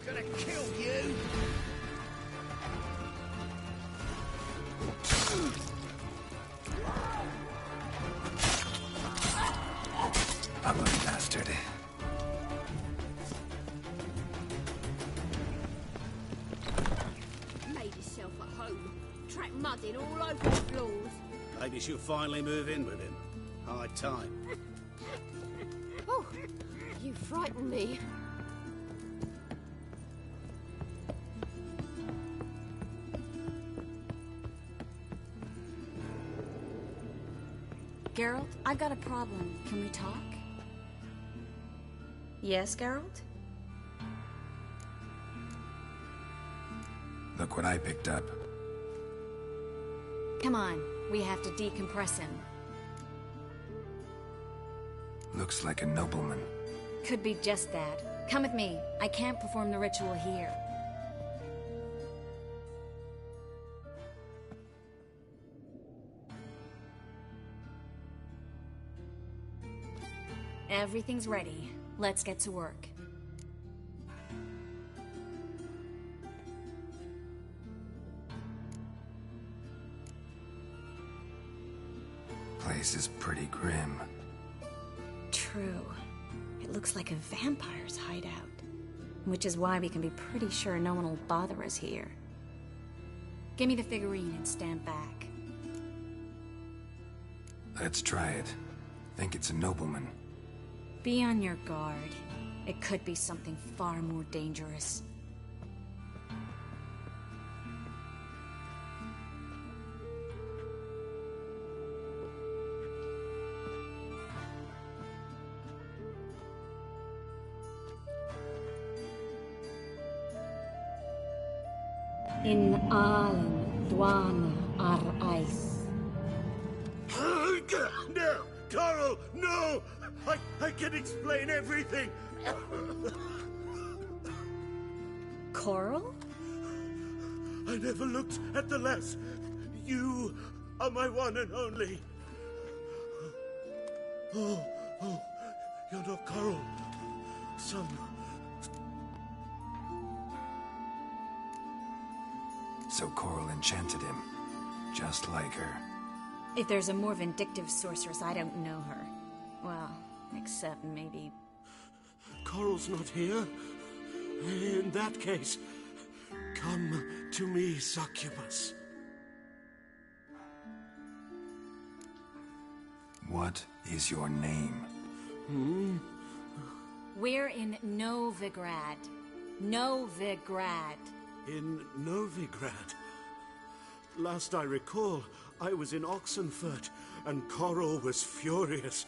Gonna kill you! Ugly bastard. Made herself at home. Track mudding all over the floors. Maybe she'll finally move in with him. High time. Oh, you frighten me. Geralt, I've got a problem. Can we talk? Yes, Geralt? Look what I picked up. Come on, we have to decompress him. Looks like a nobleman. Could be just that. Come with me. I can't perform the ritual here. Everything's ready. Let's get to work. Place is pretty grim. True. It looks like a vampire's hideout. Which is why we can be pretty sure no one will bother us here. Give me the figurine and stand back. Let's try it. Think it's a nobleman. Be on your guard. It could be something far more dangerous. In Allen Dwana ar Ice. No! Coral, no! I can explain everything! Coral? I never looked at the lass. You are my one and only. Oh, you're not Coral. So Coral enchanted him, just like her. If there's a more vindictive sorceress, I don't know her. Well, except maybe... Coral's not here. In that case, come to me, succubus. What is your name? We're in Novigrad. Novigrad. In Novigrad? Last I recall, I was in Oxenfurt, and Coral was furious.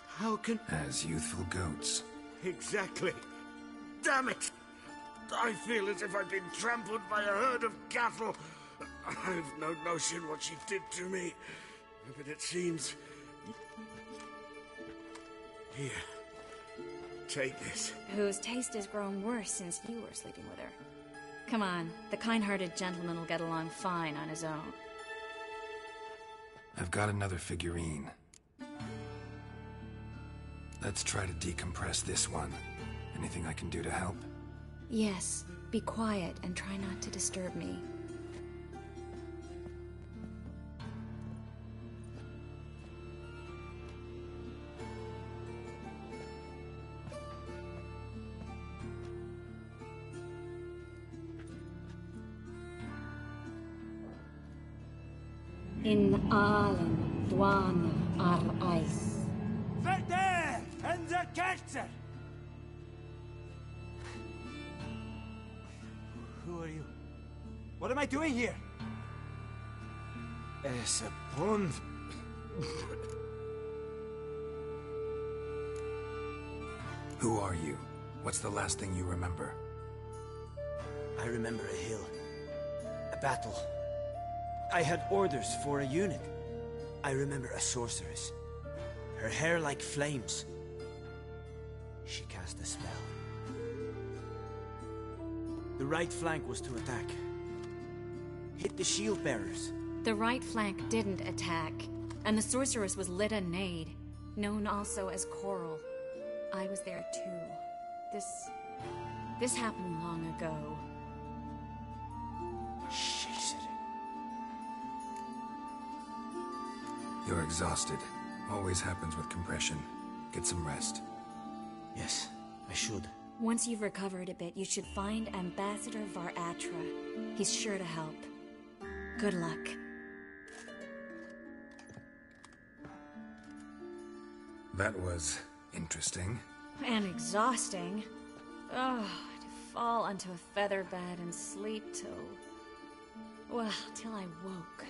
How can... As youthful goats. Exactly. Damn it! I feel as if I've been trampled by a herd of cattle. I've no notion what she did to me, but it seems... Here. Take this. Whose taste has grown worse since you were sleeping with her. Come on, the kind-hearted gentleman will get along fine on his own. I've got another figurine. Let's try to decompress this one. Anything I can do to help? Yes, be quiet and try not to disturb me. In Allen Dwana ar Ice. Verder and the Kerzer! Who are you? What am I doing here? Es a pond. Who are you? What's the last thing you remember? I remember a hill. A battle. I had orders for a unit. I remember a sorceress. Her hair like flames. She cast a spell. The right flank was to attack. Hit the shield bearers. The right flank didn't attack, and the sorceress was Lyda Nade, known also as Coral. I was there too. This happened long ago. You're exhausted. Always happens with compression. Get some rest. Yes, I should. Once you've recovered a bit, you should find Ambassador Varatra. He's sure to help. Good luck. That was interesting. And exhausting. Oh, to fall onto a feather bed and sleep till... well, till I woke.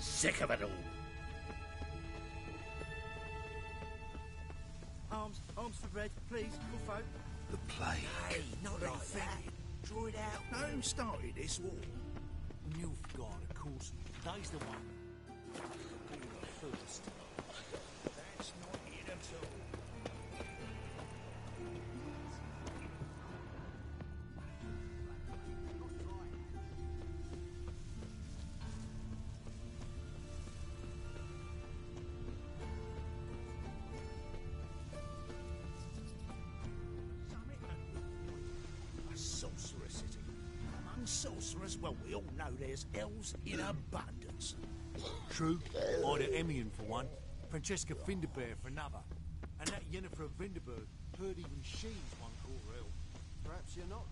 Sick of it all. Arms for bread, please, puff out. The plague. Hey, not like that. Draw it out. Now who started this war? Nilfgaard, of course. That's the one. We were first. That's not it at all. sorceress, well, we all know there's elves in abundance. True. Ida Emian for one, Francesca Finderbear for another. And that Yennefer of Vinderberg, heard even she's one quarter elf. Perhaps you're not.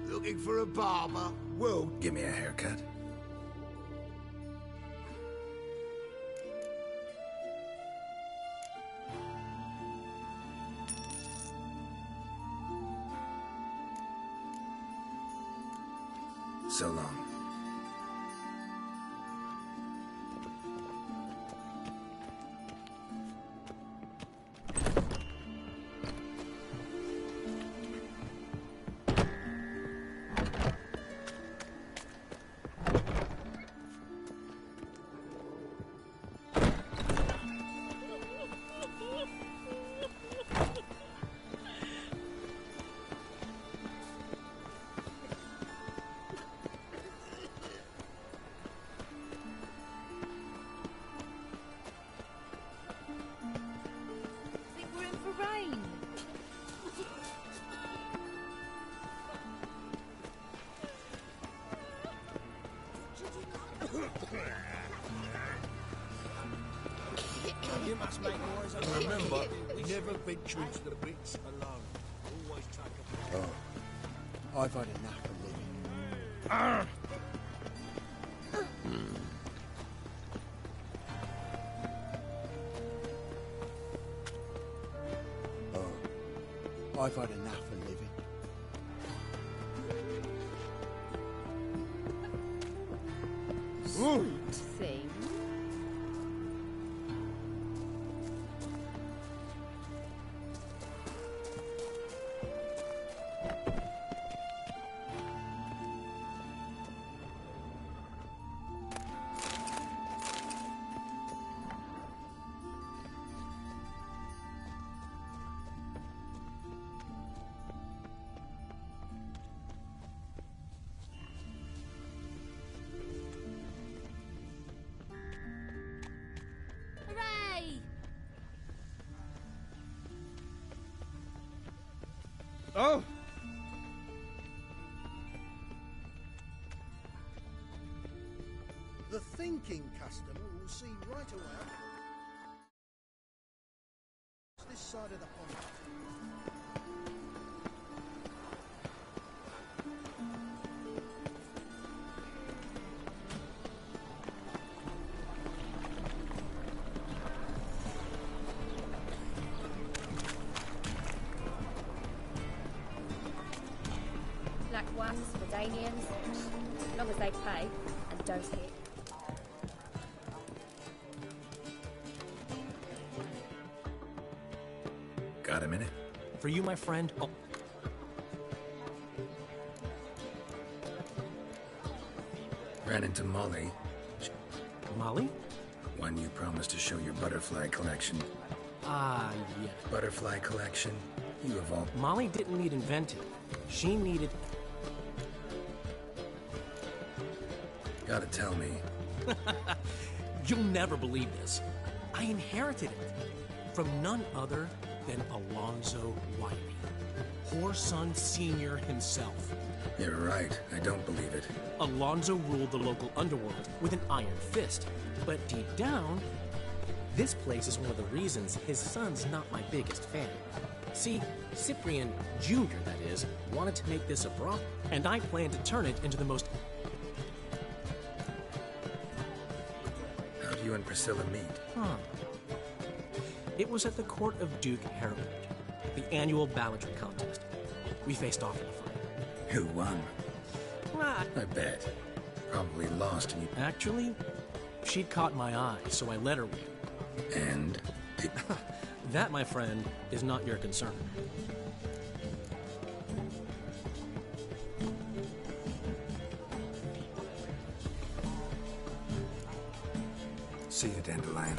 Looking for a barber? Whoa, give me a haircut. So long. You must make noise. Remember, never venture into the pits alone. Always take a... Oh, I've had enough of living. Oh, I've had enough of living. Sweet thing. Hooray! Oh! The thinking customer will see right away. It's this side of the pond. Black ones, Redanians, as long as they pay and don't hit. Got a minute? For you, my friend. Oh. Ran into Molly. Molly? One you promised to show your butterfly collection. Ah, yeah. Butterfly collection? You of all... Molly didn't need invented. She needed... Gotta tell me. You'll never believe this. I inherited it from none other than Alonzo Whitey, Whoreson Sr. himself. You're right. I don't believe it. Alonzo ruled the local underworld with an iron fist. But deep down, this place is one of the reasons his son's not my biggest fan. See, Cyprian Jr., that is, wanted to make this a brothel, and I planned to turn it into the most... How'd you and Priscilla meet? It was at the court of Duke Heribert, the annual balladry contest. We faced off in the fight. Who won? I bet. Probably lost and you... Actually, she'd caught my eye, so I let her win. And? That, my friend, is not your concern. See you, Dandelion.